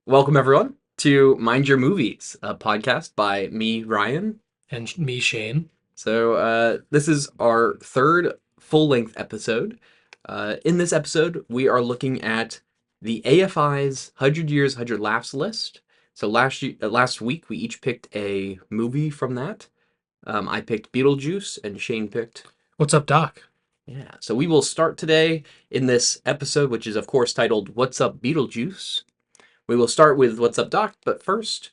Welcome, everyone, to Mind Your Movies, a podcast by me, Ryan. And me, Shane. This is our third full length episode. In this episode, we are looking at the AFI's 100 Years, 100 Laughs list. So, last week, we each picked a movie from that. I picked Beetlejuice, and Shane picked. What's up, Doc? Yeah, so we will start today in this episode, which is, of course, titled What's Up, Beetlejuice? We will start with What's Up, Doc, but first,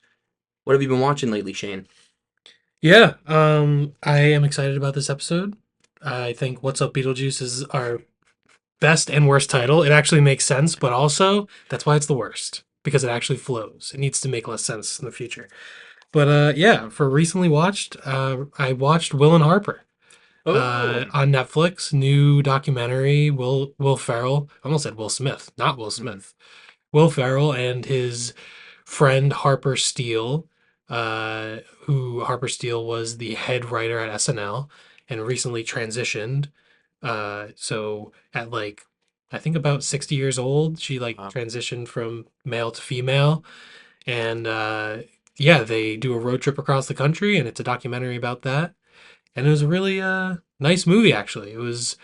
what have you been watching lately, Shane? Yeah, I am excited about this episode. I think What's Up, Beetlejuice is our best and worst title. It actually makes sense, but also that's why it's the worst, because it actually flows. It needs to make less sense in the future. But yeah, for recently watched, I watched Will and Harper on Netflix. New documentary. Will Ferrell. I almost said Will Smith, not Will Smith. Will Ferrell and his friend Harper Steele, who Harper Steele was the head writer at SNL and recently transitioned. So at I think about 60 years old, she Wow. transitioned from male to female. And yeah, they do a road trip across the country, and it's a documentary about that. And it was a really nice movie, actually. It was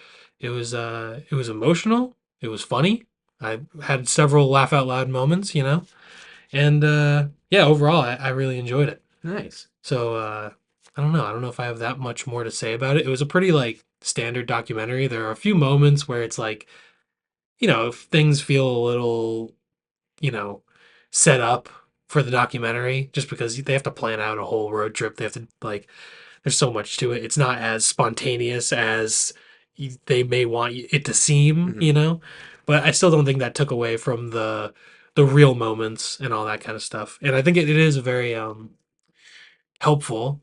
emotional. It was funny. I had several laugh out loud moments. And yeah, overall, I really enjoyed it. Nice. So I don't know. I don't know if I have that much more to say about it. It was a pretty standard documentary. There are a few moments where it's if things feel a little, you know, set up for the documentary, just because they have to plan out a whole road trip. They have to there's so much to it. It's not as spontaneous as they may want it to seem. But I still don't think that took away from the real moments and all that kind of stuff. And I think it is very helpful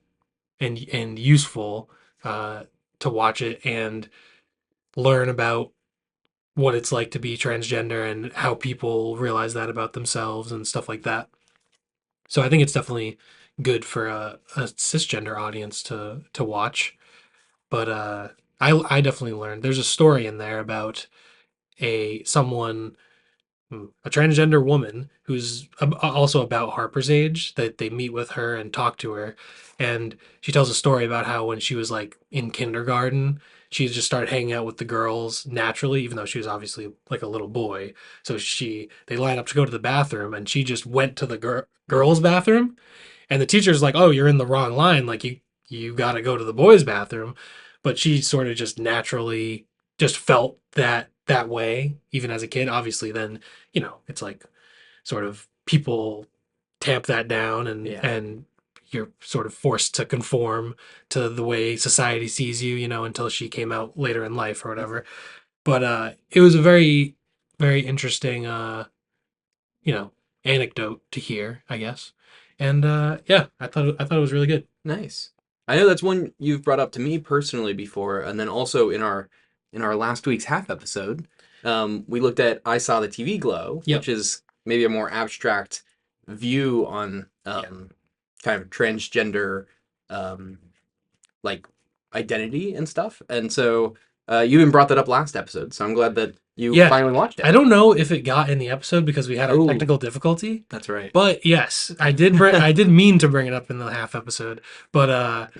and useful to watch it and learn about what it's like to be transgender and how people realize that about themselves and stuff like that. So I think it's definitely good for a cisgender audience to watch. But I definitely learned. There's a story in there about a transgender woman who's also about Harper's age, that they meet with her and talk to her. And she tells a story about how when she was in kindergarten, she just started hanging out with the girls naturally, even though she was obviously like a little boy. So they line up to go to the bathroom, and she just went to the girls' bathroom. And the teacher's like, "Oh, you're in the wrong line. Like you got to go to the boys' bathroom." But she sort of just naturally just felt that way, even as a kid. Obviously, then it's sort of people tamp that down, and Yeah. and you're sort of forced to conform to the way society sees you, until she came out later in life or whatever. But it was a very, very interesting, you know, anecdote to hear, I guess. And yeah, I thought it was really good. Nice. I know that's one you've brought up to me personally before, and then also in our last week's half episode, we looked at I Saw the TV Glow, Yep. which is maybe a more abstract view on kind of transgender um, like identity and stuff. And so you even brought that up last episode, so I'm glad that you Yeah. finally watched it. I don't know if it got in the episode because we had a technical difficulty. That's right. But yes, I did mean to bring it up in the half episode. But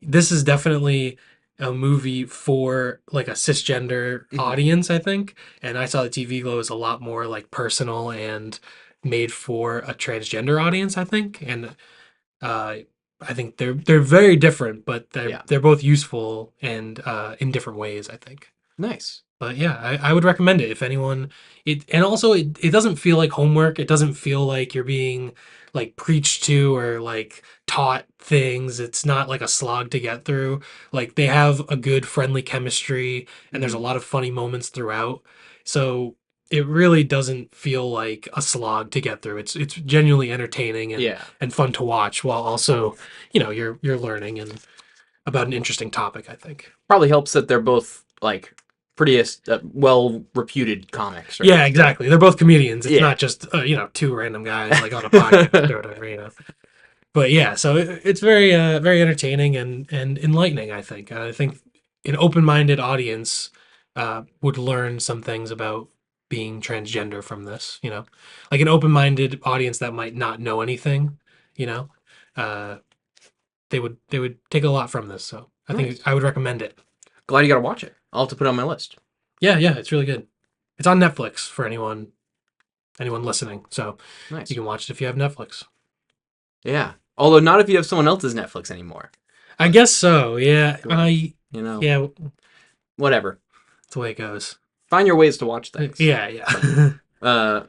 this is definitely a movie for a cisgender audience, I think. And I Saw the TV Glow is a lot more personal and made for a transgender audience, I think. And I think they're very different, but they're both useful and in different ways, I think. Nice. But yeah, I would recommend it if anyone. And also it doesn't feel like homework. It doesn't feel like you're being preached to or taught things. It's not like a slog to get through. They have a good friendly chemistry, and there's a lot of funny moments throughout. So it really doesn't feel like a slog to get through. It's genuinely entertaining and fun to watch, while also you're learning and about an interesting topic, I think. Probably helps that they're both pretty well reputed comics, right? Yeah, exactly. They're both comedians. It's Yeah. not just two random guys on a podcast or whatever. But yeah, so it's very very entertaining and enlightening, I think. I think an open-minded audience would learn some things about being transgender from this, like an open-minded audience that might not know anything, you know, uh, they would take a lot from this. So I think Nice. I would recommend it. Glad you got to watch it. I'll have to put it on my list. Yeah, yeah, it's really good. It's on Netflix for anyone listening. So you Nice. can watch it if you have Netflix. Yeah. Although not if you have someone else's Netflix anymore. I guess so. Yeah, You know, yeah, whatever. that's the way it goes. Find your ways to watch things. Yeah, yeah. Uh,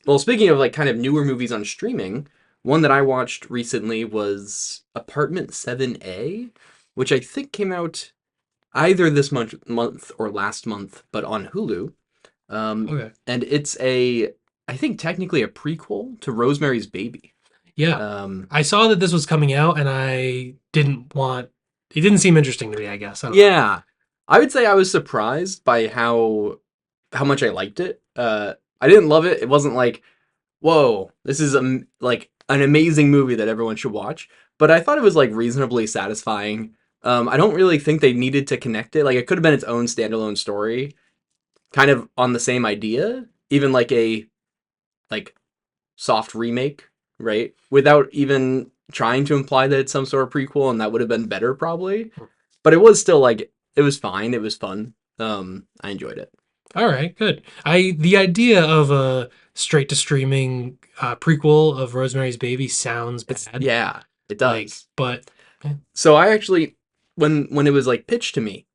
well, speaking of like kind of newer movies on streaming, one that I watched recently was Apartment 7A, which I think came out either this month or last month, but on Hulu. Okay. And it's I think technically a prequel to Rosemary's Baby. Yeah. Um, I saw that this was coming out and it didn't seem interesting to me, I guess. I don't know. yeah, I would say I was surprised by how much I liked it. I didn't love it. It wasn't like, whoa, this is like an amazing movie that everyone should watch. But I thought it was like reasonably satisfying. I don't really think they needed to connect it. Like it could have been its own standalone story, kind of on the same idea, even like a like soft remake, right? Without even trying to imply that it's some sort of prequel, and that would have been better probably. But it was still like it was fine. It was fun. I enjoyed it. All right, good. The idea of a straight to streaming prequel of Rosemary's Baby sounds It's bad. yeah, it Like, does. but So I actually, when it was like pitched to me,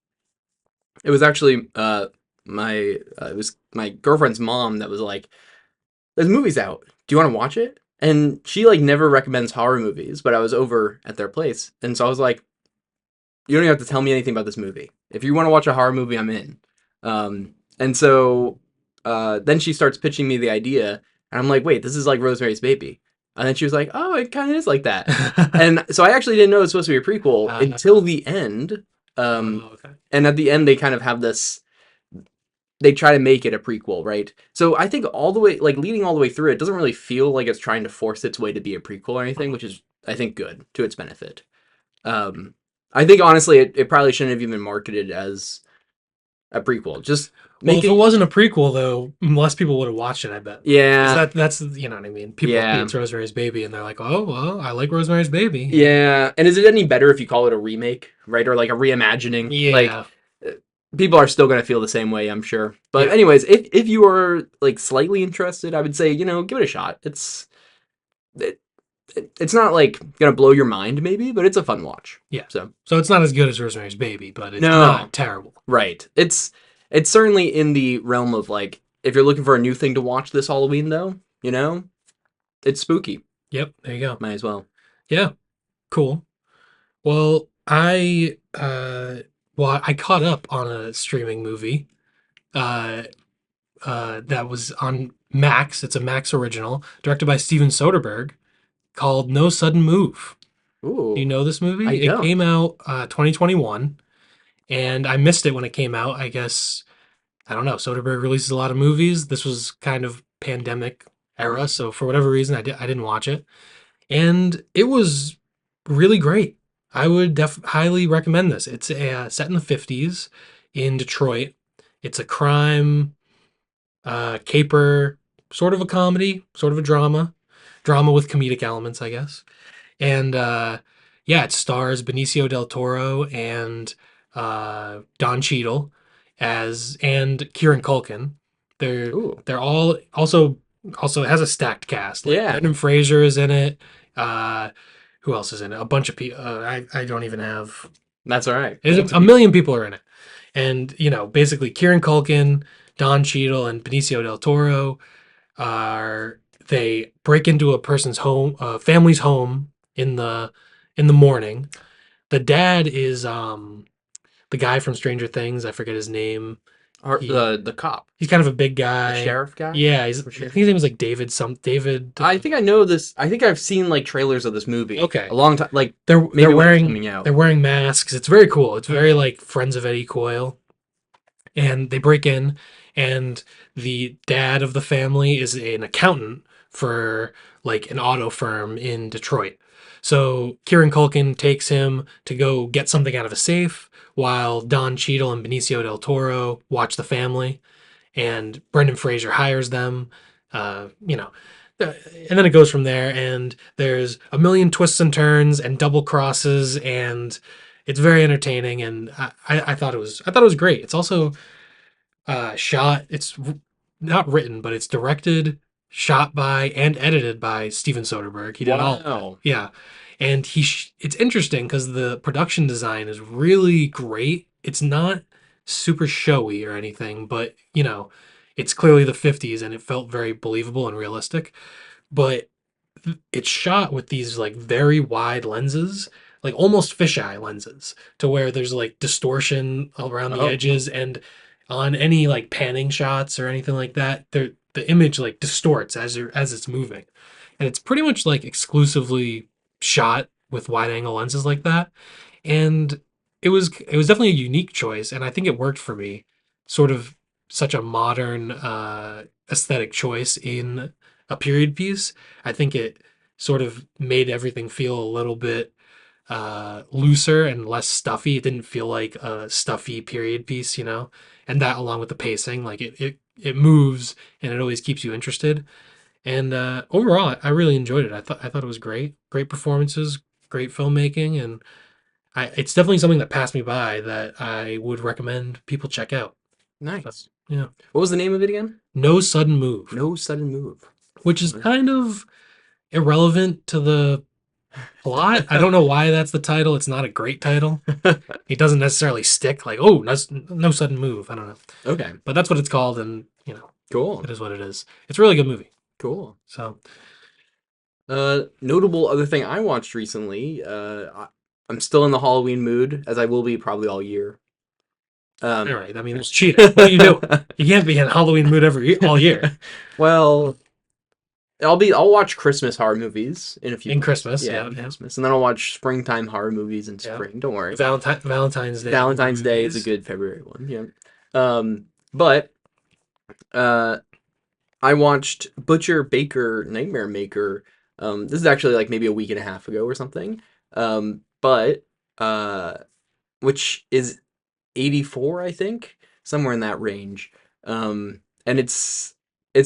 it was actually it was my girlfriend's mom that was like, "There's movies out. Do you want to watch it?" And she like never recommends horror movies, but I was over at their place, and so I was like, "You don't even have to tell me anything about this movie. If you want to watch a horror movie, I'm in." And so then she starts pitching me the idea, and I'm like, "Wait, this is like Rosemary's Baby." And then she was like, "Oh, it kind of is like that." And so I actually didn't know it was supposed to be a prequel until the end. okay. And at the end, they kind of have this. They try to make it a prequel, right? So I think all the way, like leading all the way through, it doesn't really feel like it's trying to force its way to be a prequel or anything, which is I think good to its benefit. Um, I think honestly, it probably shouldn't have even marketed as a prequel. Just Well, make if it it. wasn't a prequel, though, less people would have watched it, I bet. Because Yeah, that's, you know what I mean? People see yeah, it's Rosemary's Baby and they're like, oh, well, I like Rosemary's Baby. yeah. And is it any better if you call it a remake, right, or like a reimagining? Like Yeah. people are still gonna feel the same way, I'm sure. But Yeah. anyways, if you are like slightly interested, I would say give it a shot. It, it's not like gonna blow your mind, maybe, but it's a fun watch. Yeah. So So it's not as good as Rosemary's Baby, but it's no, not terrible. right. It's certainly in the realm of like if you're looking for a new thing to watch this Halloween, though, it's spooky. Yep. There you go. Might as well. Yeah. Cool. Well, I caught up on a streaming movie uh, that was on Max. It's a Max original, directed by Steven Soderbergh, called No Sudden Move. Do you Ooh, know this I movie? It don't. came out 2021, and I missed it when it came out. I guess I don't know. Soderbergh releases a lot of movies. This was kind of pandemic era, so for whatever reason, I didn't watch it, and it was really great. I would highly recommend this. It's set in the 50s in Detroit. It's a crime caper, sort of a comedy, sort of a drama with comedic elements, I guess. And yeah, it stars Benicio del Toro and Don Cheadle and Kieran Culkin. They're Ooh, they're all also it has a stacked cast. Like yeah, Brendan Fraser is in it. Uh, who else is in it? A bunch of people. I don't even have. that's all right. There's a million people are in it, and basically Kieran Culkin, Don Cheadle, and Benicio del Toro are they break into a person's home, family's home in the morning. The dad is the guy from Stranger Things. I forget his name. The cop, He's kind of a big the guy. sheriff guy. Yeah, I think his name was like David. David. I think I know this. I think I've seen like trailers of this movie. Okay. A long time, like They're maybe they're when it was wearing coming out. they're wearing masks. It's very cool. It's very like Friends of Eddie Coyle. And they break in, and the dad of the family is an accountant for like an auto firm in Detroit. So Kieran Culkin takes him to go get something out of a safe while Don Cheadle and Benicio del Toro watch the family. and Brendan Fraser hires them. You know, and then it goes from there. And there's a million twists and turns and double crosses, and it's very entertaining. And I thought it was great. It's also shot. It's not written, but it's directed, shot by, and edited by Steven Soderbergh. He did all of it. Wow. Yeah, and it's interesting because the production design is really great. It's not super showy or anything, but it's clearly the 50s and it felt very believable and realistic. But it's shot with these like very wide lenses, like almost fisheye lenses, to where there's like distortion around the Oh, edges, and on any like panning shots or anything like that, the image like distorts as it's moving, and it's pretty much like exclusively shot with wide angle lenses like that, and it was definitely a unique choice, and I think it worked for me. Sort of such a modern aesthetic choice in a period piece. I think it sort of made everything feel a little bit looser and less stuffy. It didn't feel like a stuffy period piece, and that along with the pacing, like it moves and it always keeps you interested. And overall, I really enjoyed it. I thought it was great, great performances, great filmmaking, and it's definitely something that passed me by that I would recommend people check out. So, nice. yeah, What was the name of it again? No Sudden Move, No Sudden Move. which is kind of irrelevant to the plot. I don't know why that's the title. It's not a great title. It doesn't necessarily stick like, oh, no sudden move. I don't know. Okay. But that's what it's called, and Cool. it is what it is. It's a really good movie. Cool. So, Notable other thing I watched recently. I'm still in the Halloween mood, as I will be probably all year. all right. I mean, it's cheating. What do you do? You can't be in Halloween mood all year. Well, I'll watch Christmas horror movies in a few In months. Christmas, Yeah, yeah, in yeah. Christmas. And then I'll watch springtime horror movies in Yeah. spring. Don't worry. Valentine's Day. Valentine's Day is a movies. good February one. Yeah. But I watched Butcher Baker Nightmare Maker. This is actually like maybe a week and a half ago or something. But which is 84, I think, somewhere in that range. And it's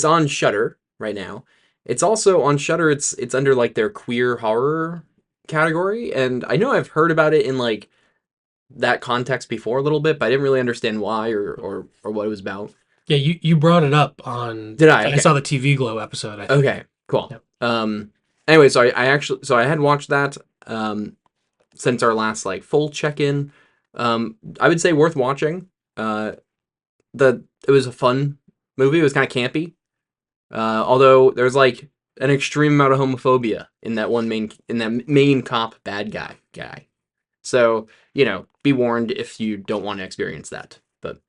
on Shudder right now. It's also on Shudder. It's under like their queer horror category, and I know I've heard about it in like that context before a little bit, but I didn't really understand why or what it was about. Yeah, you brought it up on. Did I? I Okay. saw the TV Glow episode. I think. Okay, cool. Yep. Anyway, so I had watched that since our last like full check-in. I would say worth watching. It was a fun movie. It was kind of campy. Although there's like an extreme amount of homophobia in that main cop bad guy. So, be warned if you don't want to experience that. But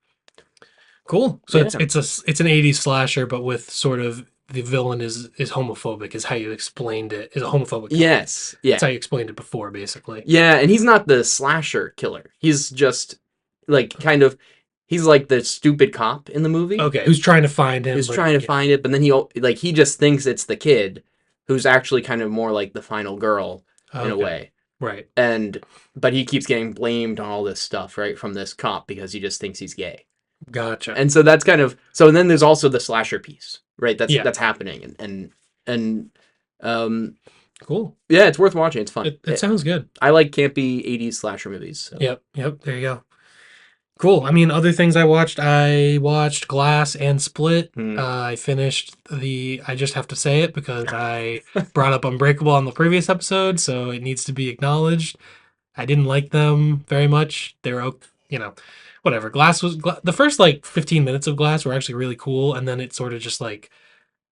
Cool. So yeah. it's an 80s slasher, but with sort of the villain is homophobic, is how you explained it. Is a homophobic killer. Yes. Yeah. That's how you explained it before, basically. Yeah, and he's not the slasher killer. He's just like he's like the stupid cop in the movie. Okay, who's trying to find him? Who's trying to find it, but then he just thinks it's the kid who's actually kind of more like the final girl in a way. Right. But he keeps getting blamed on all this stuff, right, from this cop because he just thinks he's gay. Gotcha. And so that's kind of and then there's also the slasher piece, right? That's happening and cool. yeah, it's worth watching. It's fun. It sounds good. I like campy 80s slasher movies. So. Yep. There you go. Cool. I mean, other things I watched Glass and Split. I finished I just have to say it because I brought up Unbreakable on the previous episode, so it needs to be acknowledged. I didn't like them very much. They were, whatever. The first like 15 minutes of Glass were actually really cool, and then it sort of just like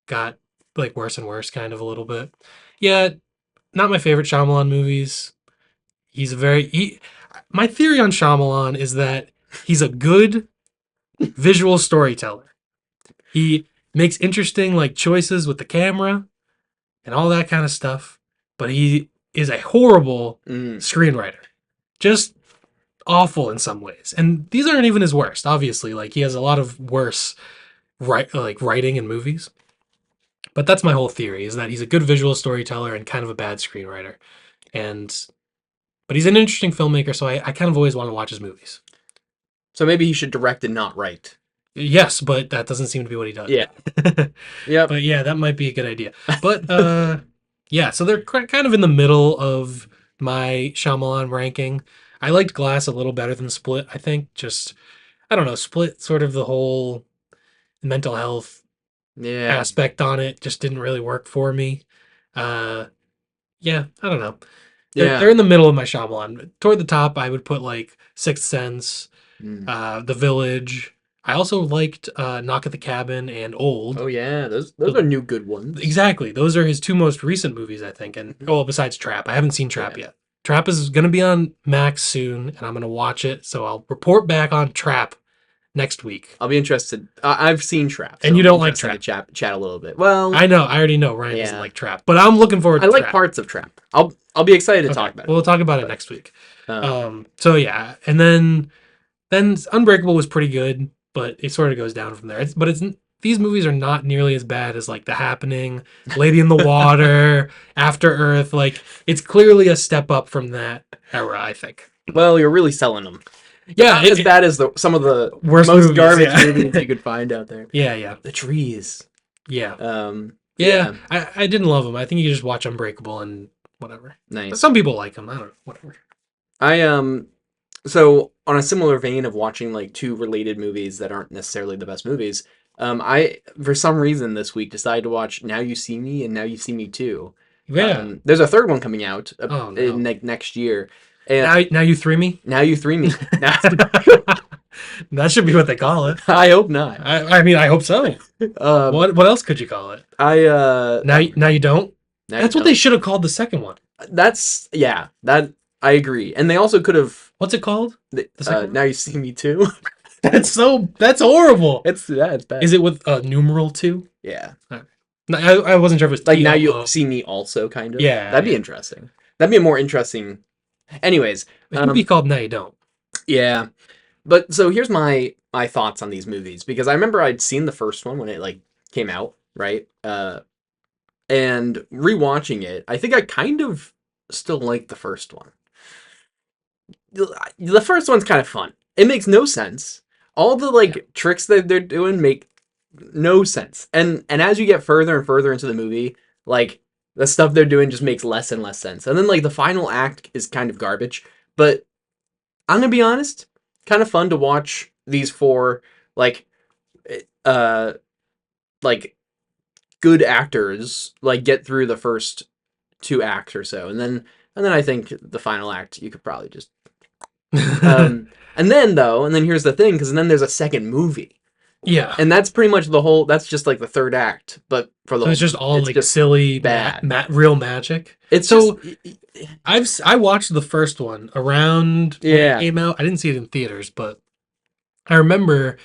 got like worse and worse kind of a little bit. Yeah, not my favorite Shyamalan movies. My theory on Shyamalan is that he's a good visual storyteller. He makes interesting like choices with the camera and all that kind of stuff, but he is a horrible screenwriter. Just awful in some ways. And these aren't even his worst, obviously. Like he has a lot of worse writing in movies. But that's my whole theory, is that he's a good visual storyteller and kind of a bad screenwriter. But he's an interesting filmmaker, so I kind of always want to watch his movies. So maybe he should direct and not write. Yes, but that doesn't seem to be what he does. Yeah. Yep. But yeah, that might be a good idea. But yeah, so they're kind of in the middle of my Shyamalan ranking. I liked Glass a little better than Split, I think. Just I don't know, Split sort of the whole mental health Yeah. aspect on it just didn't really work for me. Uh yeah, I don't know. They're Yeah. in the middle of my Shyamalan. Toward the top, I would put like Sixth Sense, Mm. The Village. I also liked Knock at the Cabin and Old. Oh yeah, those are new good ones. Exactly. Those are his two most recent movies, I think. And Mhm. well, besides Trap, I haven't seen Trap Yeah. yet. Trap is going to be on Max soon, and I'm going to watch it. So I'll report back on Trap next week. I'll be interested. I've seen Trap, so And you I'll be don't like interested Trap? to chat a little bit. Well, I know. I already know Ryan doesn't yeah, like Trap, but I'm looking forward I to like Trap. parts of Trap. I'll be excited to Okay, talk about we'll it. talk about it But, next week. um, So yeah, and then Unbreakable was pretty good, but it sort of goes down from there. But these movies are not nearly as bad as like The Happening, Lady in the Water, After Earth. Like it's clearly a step up from that era, I think. well, you're really selling them. Yeah, Not as bad as some of the worst most movies, garbage yeah. movies you could find out there. yeah, The trees. yeah. Yeah, I didn't love them. I think you just watch Unbreakable and whatever. nice. Some people like them. I don't know. Whatever. I so on a similar vein of watching like two related movies that aren't necessarily the best movies, I for some reason this week decided to watch Now You See Me and Now You See Me Too. Yeah. There's a third one coming out Oh no. in next year. And Now you three me. Now You Three Me. Now, That should be what they call it. I hope not. I mean, I hope so. What else could you call it? Now you don't. Now That's You what they Don't. should have called the second one. That's yeah. That I agree. And they also could have. What's it called? The second one? Now You See Me Too. That's horrible. It's bad. Is it with numeral 2? Yeah. No, I wasn't sure if it was Like Now You TOO. See Me Also, kind of. Yeah, That'd be yeah. interesting. That'd be a more interesting. Anyways, It could be called Now You Don't. yeah. But so here's my thoughts on these movies because I remember I'd seen the first one when it like came out, right? And rewatching it, I think I kind of still like the first one. The first one's kind of fun. It makes no sense. All the like tricks that they're doing make no sense. And as you get further and further into the movie, like the stuff they're doing just makes less and less sense. And then like the final act is kind of garbage. But I'm gonna be honest, kind of fun to watch these four like uh like good actors like get through the first two acts or so. And then I think the final act you could probably just and then here's the thing, because then there's a second movie. Yeah. And that's pretty much the whole. That's just like the third act, but for the So it's just all it's like just silly, bad. real magic. It's So just I watched the first one around when Yeah. it came out. I didn't see it in theaters, but I remember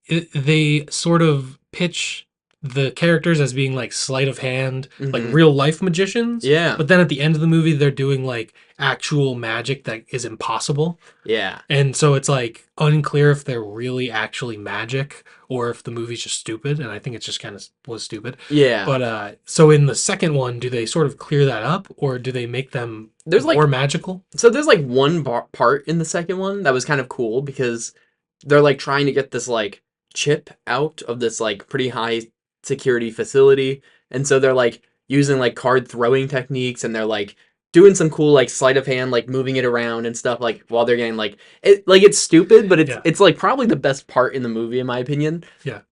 they sort of pitch the characters as being like sleight of hand, like Mhm. real life magicians. yeah, But then at the end of the movie, they're doing like actual magic that is impossible. yeah, And so it's like unclear if they're really actually magic or if the movie's just stupid. And I think it's just kind of was stupid. yeah. But so in the second one, do they sort of clear that up or do they make them There's like more magical? so there's like one part in the second one that was kind of cool because they're like trying to get this like chip out of this like pretty high security facility, and so they're like using like card throwing techniques, and they're like doing some cool like sleight of hand, like moving it around and stuff, like while they're getting like it's stupid, but Yeah. it's like probably the best part in the movie in my opinion. Yeah.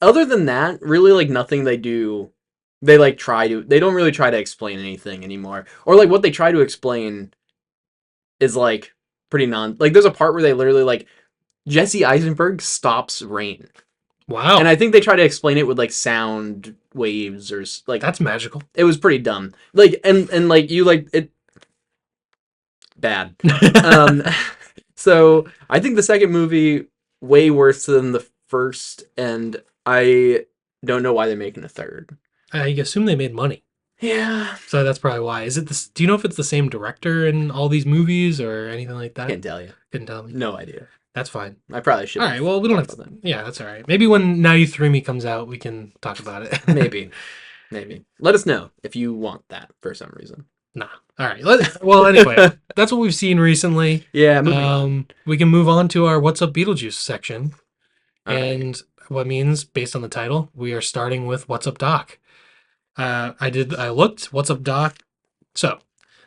Other than that, really like nothing they do, they don't really try to explain anything anymore, or like what they try to explain is like pretty like there's a part where they literally like Jesse Eisenberg stops rain. Wow. And I think they try to explain it with like sound waves or like That's magical. it was pretty dumb. Like and like you like it bad. So I think the second movie way worse than the first, and I don't know why they're making a third. I assume they made money. Yeah, So that's probably why. Is it this? Do you know if it's the same director in all these movies or anything like that? can't tell you. Couldn't tell me. No idea. That's fine. I probably should. All right. Well, we don't have thought to. about Yeah, that's all right. Maybe when Now You Three Me comes out, we can talk about it. that. Maybe. Let us know if you want that for some reason. Nah. All right. Well, anyway, that's what we've seen recently. Yeah, moving on. We can move on to our "What's Up Beetlejuice" section. All right. And what means, based on the title, we are starting with What's Up, Doc? I looked, What's Up, Doc? So,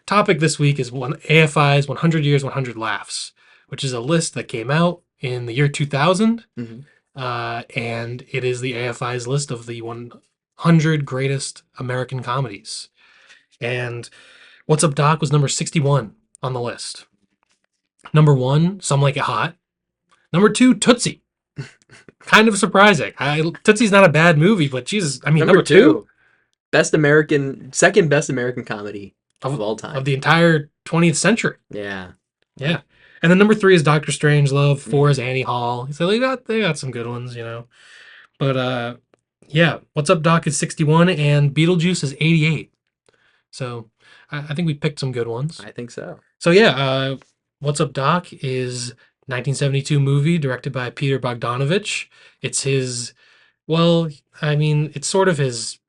topic this week is AFI's 100 Years, 100 Laughs, which is a list that came out in the year 2000. Mm-hmm. And it is the AFI's list of the 100 greatest American comedies. And What's Up, Doc was number 61 on the list. Number 1, Some Like It Hot. Number 2, Tootsie. Kind of surprising. Tootsie's not a bad movie, but Jesus, I mean, number 2 second best American comedy of all time. of the entire 20th century. Yeah. Yeah. And then number 3 is Doctor Strangelove. 4 is Annie Hall. So they got some good ones, you know. But yeah, What's Up, Doc is 61 and Beetlejuice is 88. So I think we picked some good ones. I think so. So yeah, What's Up, Doc is 1972 movie directed by Peter Bogdanovich. It's his, well, I mean, it's sort of his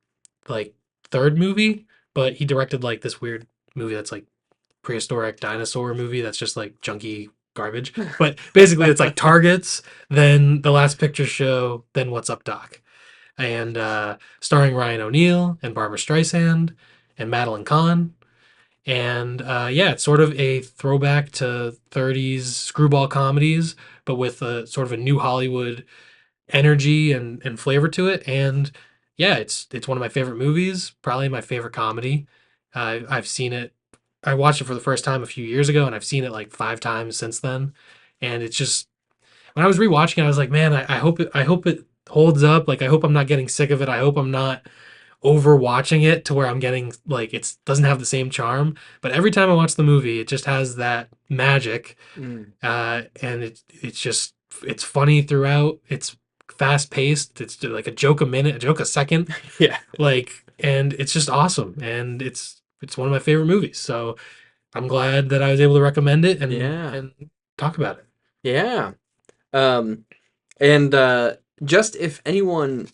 like third movie, but he directed like this weird movie that's like prehistoric dinosaur movie that's just like junky garbage. But basically it's like Targets, then The Last Picture Show, then What's Up, Doc. And starring Ryan O'Neal and Barbara Streisand and Madeline Kahn. And yeah, it's sort of a throwback to 30s screwball comedies, but with a sort of a new Hollywood energy and flavor to it. And yeah, it's one of my favorite movies, probably my favorite comedy. I've seen it. I watched it for the first time a few years ago, and I've seen it like 5 times since then. And it's just when I was rewatching it, I was like, man, I hope it holds up. Like, I hope I'm not getting sick of it. I hope I'm not overwatching it to where I'm getting like it doesn't have the same charm. But every time I watch the movie, it just has that magic, and it's funny throughout. It's fast paced. It's like a joke a minute, a joke a second. Yeah. And it's just awesome, and it's one of my favorite movies. So I'm glad that I was able to recommend it and talk about it. Yeah. And just if anyone,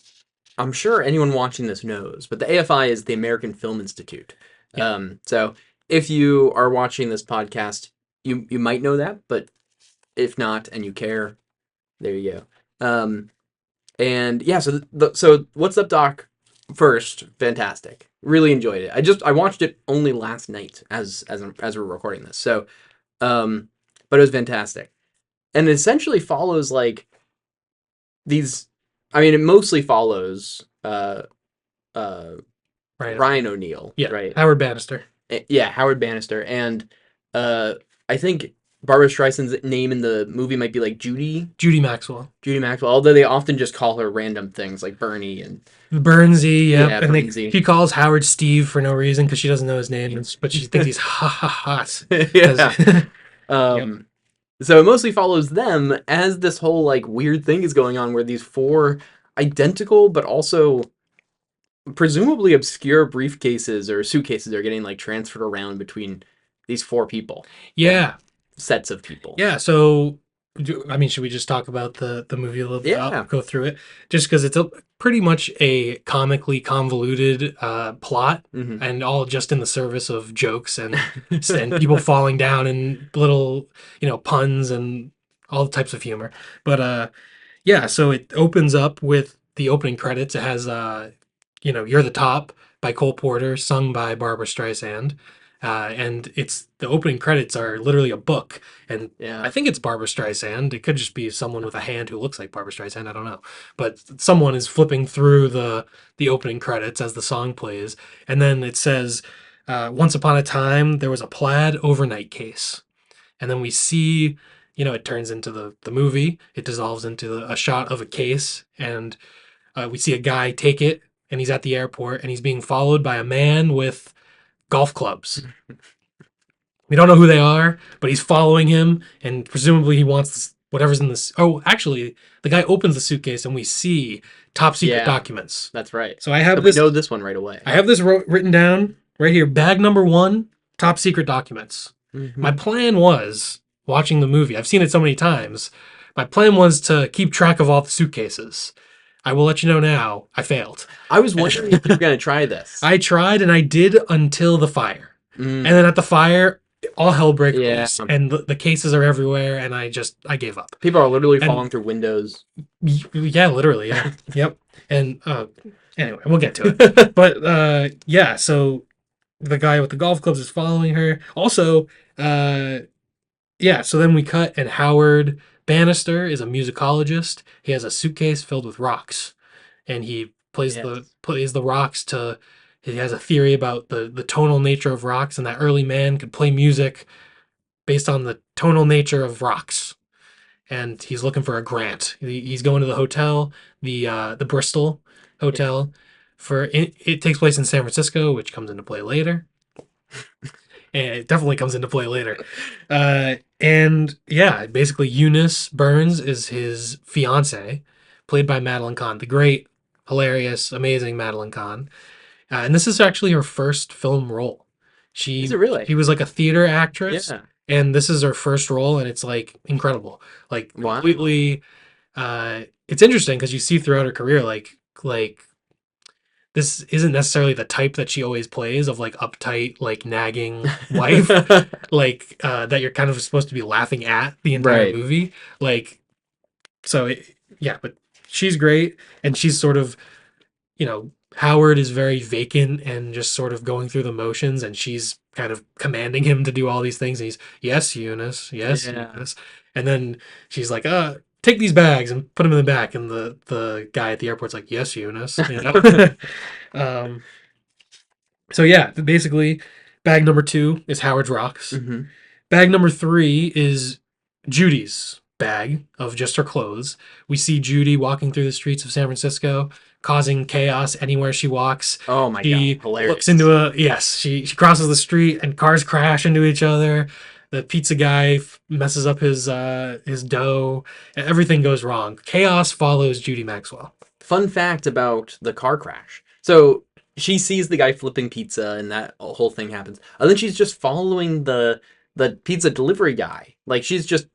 I'm sure anyone watching this knows, but the AFI is the American Film Institute. Yeah. So if you are watching this podcast, you might know that, but if not and you care, there you go. And yeah, so What's Up, Doc? First, fantastic. Really enjoyed it. I watched it only last night as we're recording this. So, but it was fantastic, and it essentially follows like these. I mean, it mostly follows Right. Ryan O'Neal. Yeah. Right. Howard Bannister. Yeah, Howard Bannister, and I think Barbara Streisand's name in the movie might be like Judy Maxwell. Judy Maxwell, although they often just call her random things like Bernie and Burnsy, yep. Yeah, and Burnsy. He calls Howard Steve for no reason because she doesn't know his name, but she thinks he's hot. Yeah. So it mostly follows them as this whole like weird thing is going on where these 4 identical but also presumably obscure briefcases or suitcases are getting like transferred around between these 4 people. Yeah. Sets of people. Yeah, so I mean, should we just talk about the movie a little bit? Yeah. I'll go through it just because it's pretty much a comically convoluted plot, and all just in the service of jokes and people falling down and little puns and all types of humor. But yeah, so it opens up with the opening credits. It has You're the Top by Cole Porter, sung by Barbara Streisand. And the opening credits are literally a book, and I think it's Barbara Streisand. It could just be someone with a hand who looks like Barbara Streisand. I don't know, but someone is flipping through the opening credits as the song plays, and then it says, "Once upon a time, there was a plaid overnight case," and then we see, it turns into the movie. It dissolves into a shot of a case, and we see a guy take it, and he's at the airport, and he's being followed by a man with golf clubs. We don't know who they are, but he's following him, and presumably he wants whatever's in this. Oh, actually, the guy opens the suitcase, and we see top secret documents. That's right. So I have We know this one right away. I have this written down right here. Bag number 1, top secret documents. My plan was, watching the movie, I've seen it so many times, my plan was to keep track of all the suitcases. I will let you know now, I failed. I was wondering if you were going to try this. I tried, and I did until the fire. And then at the fire, all hell breaks Yeah. loose, and the cases are everywhere, and I gave up. People are literally And falling through windows. yeah, literally, yeah, yep. And anyway, we'll get to it. But yeah, so the guy with the golf clubs is following her. Also, uh, yeah. So then we cut, and Howard Bannister is a musicologist. He has a suitcase filled with rocks, and he Yes. plays the rocks to. He has a theory about the tonal nature of rocks, and that early man could play music based on the tonal nature of rocks. And he's looking for a grant. He's going to the hotel, the Bristol Yeah. Hotel, for it takes place in San Francisco, which comes into play later. And it definitely comes into play later. And yeah, basically Eunice Burns is his fiance, played by Madeline Kahn, the great, hilarious, amazing Madeline Kahn. And this is actually her first film role. Is She it really? she was like a theater actress, Yeah. and this is her first role, and it's like incredible, like Wow. completely. It's interesting because you see throughout her career, like this isn't necessarily the type that she always plays of like uptight, like nagging wife, like that you're kind of supposed to be laughing at the entire Right. movie. Like, so yeah, but she's great, and she's sort of, Howard is very vacant and just sort of going through the motions, and she's kind of commanding him to do all these things. And he's, yes, Eunice, yes, Yeah. Eunice. And then she's like, take these bags and put them in the back. And the guy at the airport's like, yes, Eunice. um, so yeah, basically, bag number 2 is Howard's rocks. Hmm. Bag number 3 is Judy's bag of just her clothes. We see Judy walking through the streets of San Francisco, causing chaos anywhere she walks. Oh my God. She looks Hilarious. into she crosses the street and cars crash into each other. The pizza guy messes up his dough. Everything goes wrong. Chaos follows Judy Maxwell. Fun fact about the car crash. So she sees the guy flipping pizza, and that whole thing happens. And then she's just following the pizza delivery guy. Like she's just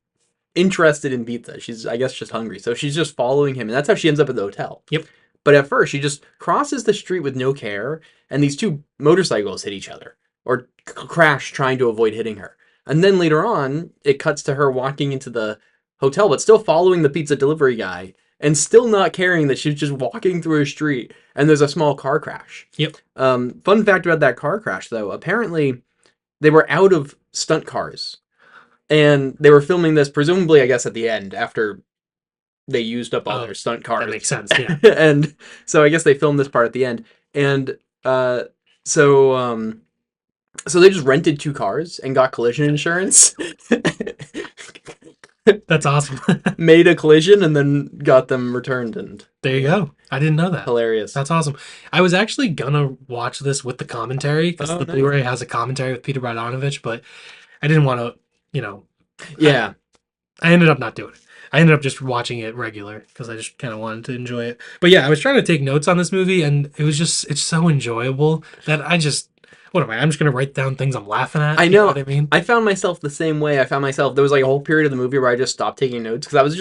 interested in pizza. She's, I guess, just hungry. So she's just following him, and that's how she ends up at the hotel. Yep. But at first, she just crosses the street with no care, and these two motorcycles hit each other or crash trying to avoid hitting her. And then later on, it cuts to her walking into the hotel, but still following the pizza delivery guy and still not caring that she's just walking through a street and there's a small car crash. Yep. Fun fact about that car crash, though, apparently they were out of stunt cars and they were filming this, presumably, I guess, at the end after they used up all their stunt cars. That makes sense. Yeah. And so I guess they filmed this part at the end. And so so they just rented 2 cars and got collision insurance. That's awesome. Made a collision and then got them returned, and There you go. I didn't know that. hilarious. That's awesome. I was actually gonna watch this with the commentary because Oh, the nice. Blu-ray has a commentary with Peter Bogdanovich, but I didn't want to, Yeah. I ended up not doing it. I ended up just watching it regular because I just kind of wanted to enjoy it. But yeah, I was trying to take notes on this movie, and it's so enjoyable that what am I? I'm just gonna write down things I'm laughing at. I You know know. what I mean? I found myself the same way. I found myself, there was like a whole period of the movie where I just stopped taking notes because I was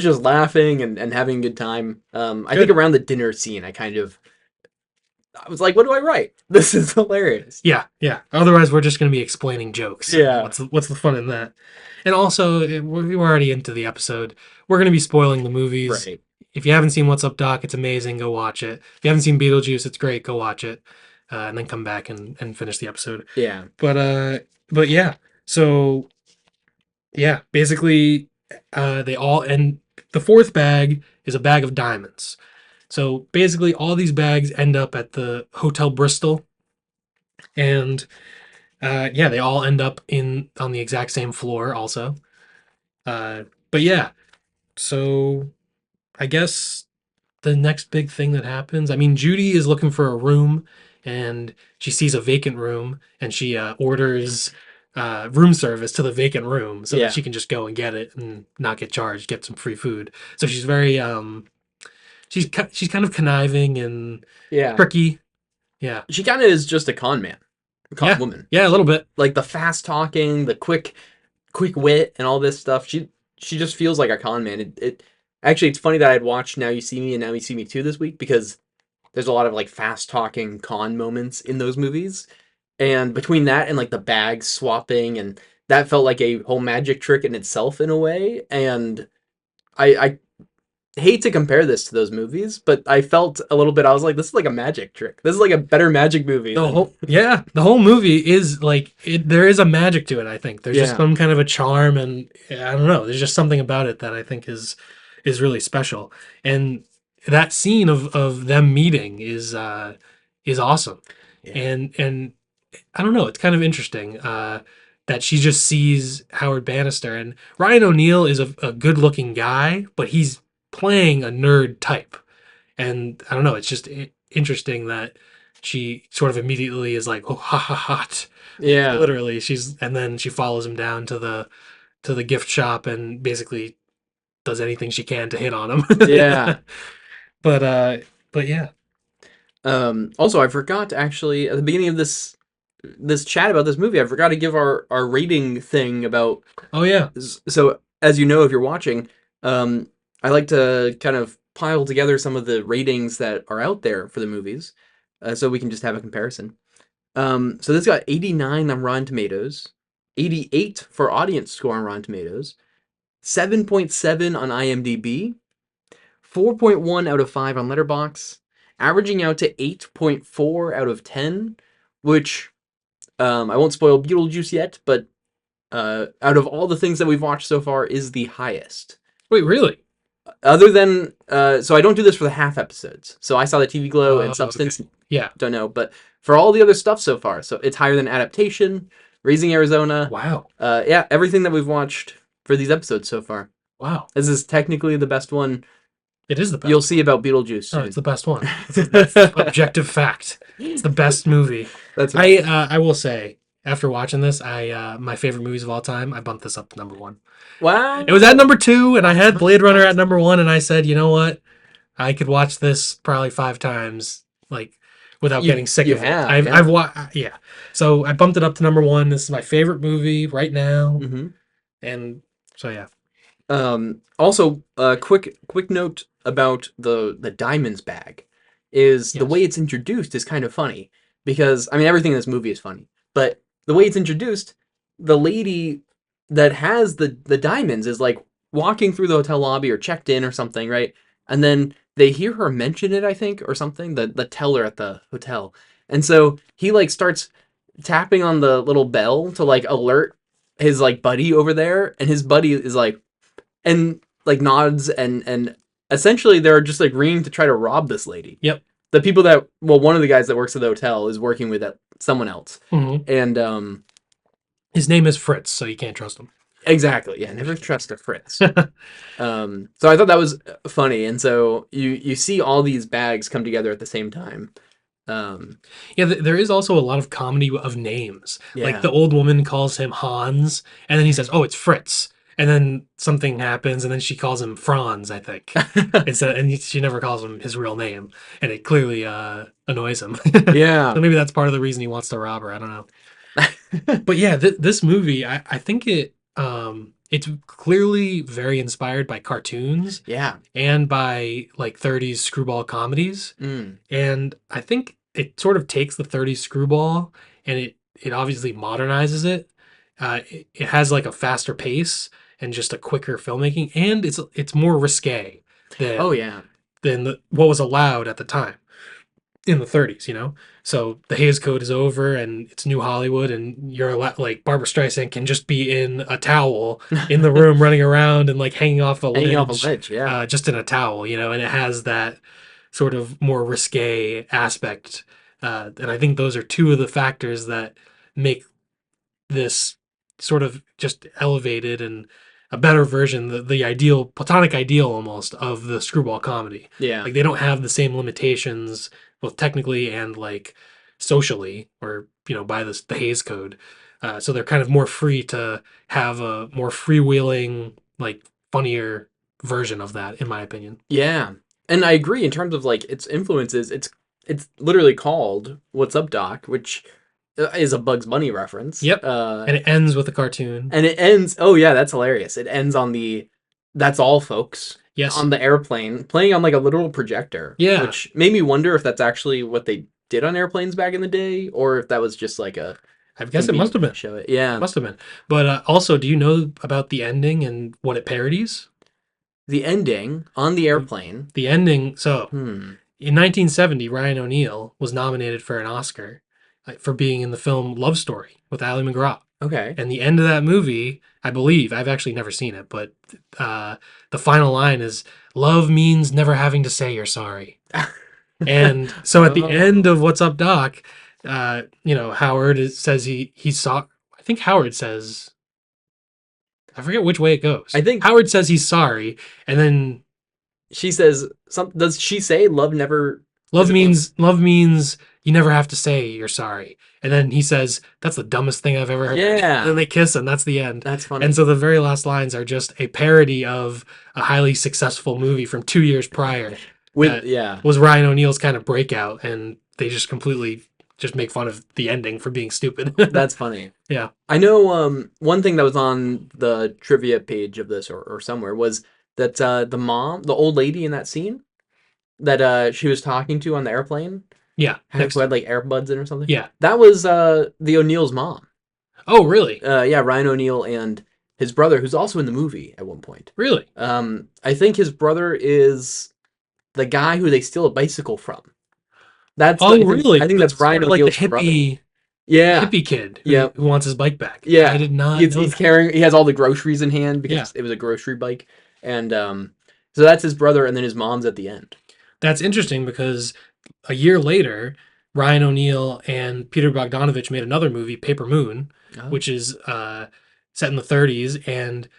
just laughing and having a good time. I think Good. around the dinner scene, I was like, what do I write? This is hilarious. Yeah, yeah. Otherwise, we're just gonna be explaining jokes. Yeah. What's the fun in that? And also, we're already into the episode. We're gonna be spoiling the movies. Right. If you haven't seen What's Up, Doc, it's amazing. Go watch it. If you haven't seen Beetlejuice, it's great. Go watch it, and then come back and finish the episode. Yeah. But yeah. So yeah, basically, they all and the fourth bag is a bag of diamonds. So basically, all these bags end up at the Hotel Bristol, and yeah, they all end up on the exact same floor also. But yeah, so I guess the next big thing that happens, I mean, Judy is looking for a room, and she sees a vacant room, and she orders room service to the vacant room so Yeah. that she can just go and get it and not get charged, get some free food. So she's very she's kind of conniving and Yeah. tricky. Yeah. She kind of is just a con man. A con woman. Yeah, a little bit. Like the fast talking, the quick wit and all this stuff. She just feels like a con man. It actually, it's funny that I'd watched Now You See Me and Now You See Me Too this week because there's a lot of like fast talking con moments in those movies. And between that and like the bag swapping, and that felt like a whole magic trick in itself in a way. And I hate to compare this to those movies, but I felt a little bit. I was like, this is like a magic trick. This is like a better magic movie than The whole movie is like there is a magic to it. I think there's just yeah, some kind of a charm, and I don't know. There's just something about it that I think is really special. And that scene of them meeting is awesome. yeah, And I don't know. It's kind of interesting that she just sees Howard Bannister, and Ryan O'Neal is a good looking guy, but he's playing a nerd type. And I don't know. It's just interesting that she sort of immediately is like, "Oh, ha ha hot," like, yeah, literally. And then she follows him down to the gift shop and basically does anything she can to hit on him. yeah. but uh, but yeah. Also, I forgot actually at the beginning of this chat about this movie, I forgot to give our rating thing about. Oh yeah. So as you know, if you're watching, I like to kind of pile together some of the ratings that are out there for the movies, so we can just have a comparison. So this got 89 on Rotten Tomatoes, 88 for audience score on Rotten Tomatoes, 7.7 on IMDb, 4.1 out of 5 on Letterboxd, averaging out to 8.4 out of 10, which I won't spoil Beetlejuice yet, but out of all the things that we've watched so far, is the highest. Wait, really? Other than, so I don't do this for the half episodes. So I saw the TV Glow and Substance. Okay. Yeah. Don't know, but for all the other stuff so far, so it's higher than Adaptation, Raising Arizona. Wow. Yeah, everything that we've watched for these episodes so far. Wow. This is technically the best one. It is the best. You'll see about Beetlejuice soon. Oh, it's the best one. That's objective fact. It's the best movie. That's I will say, after watching this, my favorite movies of all time, I bumped this up to number one. wow. It was at number two, and I had Blade Runner at number one, and I said, you know what? I could watch this probably 5 times, like without getting sick you of it. have, yeah. I've watched, yeah. So I bumped it up to number one. This is my favorite movie right now, Mm-hmm. and so yeah. Also, quick note about the diamonds bag is the Yes. way it's introduced is kind of funny because I mean everything in this movie is funny, but the way it's introduced, the lady that has the diamonds is like walking through the hotel lobby or checked in or something, right? And then they hear her mention it, I think, or something, the teller at the hotel. And so he like starts tapping on the little bell to like alert his like buddy over there, and his buddy is like and like nods and essentially they're just like ringing to try to rob this lady. Yep. The people that one of the guys that works at the hotel is working with someone else. Mm-hmm. And His name is Fritz, so you can't trust him. exactly. Yeah, never trust a Fritz. So I thought that was funny, and so you see all these bags come together at the same time. Yeah, there is also a lot of comedy of names. Yeah. Like the old woman calls him Hans, and then he says, "Oh, it's Fritz." And then something happens, and then she calls him Franz, I think. She never calls him his real name, and it clearly annoys him. Yeah. So maybe that's part of the reason he wants to rob her. I don't know. But yeah, this movie, I think it's clearly very inspired by cartoons Yeah. and by like 30s screwball comedies. Mm. And I think it sort of takes the 30s screwball and it obviously modernizes it. It has like a faster pace and just a quicker filmmaking, and it's more risque than Oh yeah. what was allowed at the time in the 30s, you know? So the Hays Code is over and it's New Hollywood, and you're like Barbara Streisand can just be in a towel in the room running around and like hanging off a ledge, yeah. just in a towel, you know, and it has that sort of more risque aspect. And I think those are two of the factors that make this sort of just elevated and a better version, the ideal, platonic ideal almost of the screwball comedy. Yeah. Like they don't have the same limitations, both technically and like socially, or you know, by the Hays Code. So they're kind of more free to have a more freewheeling, like funnier version of that, in my opinion. Yeah. And I agree in terms of like its influences. It's literally called "What's Up, Doc," which is a Bugs Bunny reference. Yep. And it ends with a cartoon. And it ends. Oh yeah, that's hilarious. It ends on the "That's all, folks." Yes. On the airplane, playing on like a literal projector. Yeah. Which made me wonder if that's actually what they did on airplanes back in the day, or if that was just like a I guess it must convenient have way to been. show it. It Yeah. must have been. But also, do you know about the ending and what it parodies? The ending on the The, airplane. the ending. So, Hmm. in 1970, Ryan O'Neal was nominated for an Oscar for being in the film Love Story with Ali MacGraw. Okay. And the end of that movie, I believe, I've actually never seen it, but the final line is, "Love means never having to say you're sorry." And so at the end Oh. of What's Up, Doc, Howard says he saw. I think Howard says, I forget which way it goes. I think Howard says he's sorry, and then she says something. Does she say love never? Is it love means you never have to say you're sorry. And then he says, "That's the dumbest thing I've ever heard." And then Yeah. they kiss, and that's the end. That's And funny. so the very last lines are just a parody of a highly successful movie from 2 years prior With that yeah. was Ryan O'Neal's kind of breakout, and they just completely just make fun of the ending for being stupid. That's funny. Yeah. I know one thing that was on the trivia page of this or somewhere was that the old lady in that scene that she was talking to on the airplane, Yeah. Next who had time. like earbuds in or something. Yeah. That was the O'Neill's mom. Oh, really? Yeah, Ryan O'Neal and his brother, who's also in the movie at one point. Really? I think his brother is the guy who they steal a bicycle from. Oh, really? I think that's It's sort Ryan of like the O'Neal's brother. Yeah, hippie kid yeah, who wants his bike back. I yeah. did not He's know he's that. carrying. He has all the groceries in hand Yeah. because it was a grocery bike, and so that's his brother, and then his mom's at the end. That's interesting because a year later, Ryan O'Neal and Peter Bogdanovich made another movie, Paper Moon, Oh, which is set in the 30s. And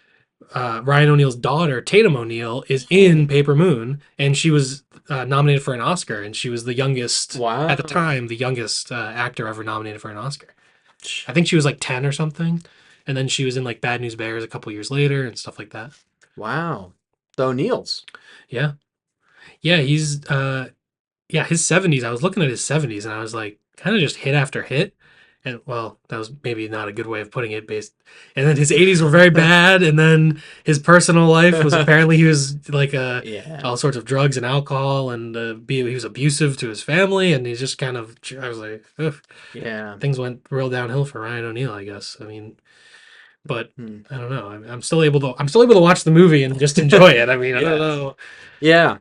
Ryan O'Neal's daughter, Tatum O'Neal, is in Paper Moon. And she was nominated for an Oscar. And she was the youngest, wow. at the time, the youngest actor ever nominated for an Oscar. I think she was like 10 or something. And then she was in like Bad News Bears a couple years later and stuff like that. Wow. The O'Neills. Yeah. Yeah, his 70s. I was looking at his 70s and I was like, kind of just hit after hit. And well, that was maybe not a good way of putting it based. And then his 80s were very bad. And then his personal life was apparently he was like Yeah. all sorts of drugs and alcohol and he was abusive to his family. And he's just kind of, I was like, ugh. Yeah. Things went real downhill for Ryan O'Neal, I guess. I mean, but Hmm. I don't know. I'm still able to watch the movie and just enjoy it. I mean, I don't Yeah. know. Yeah.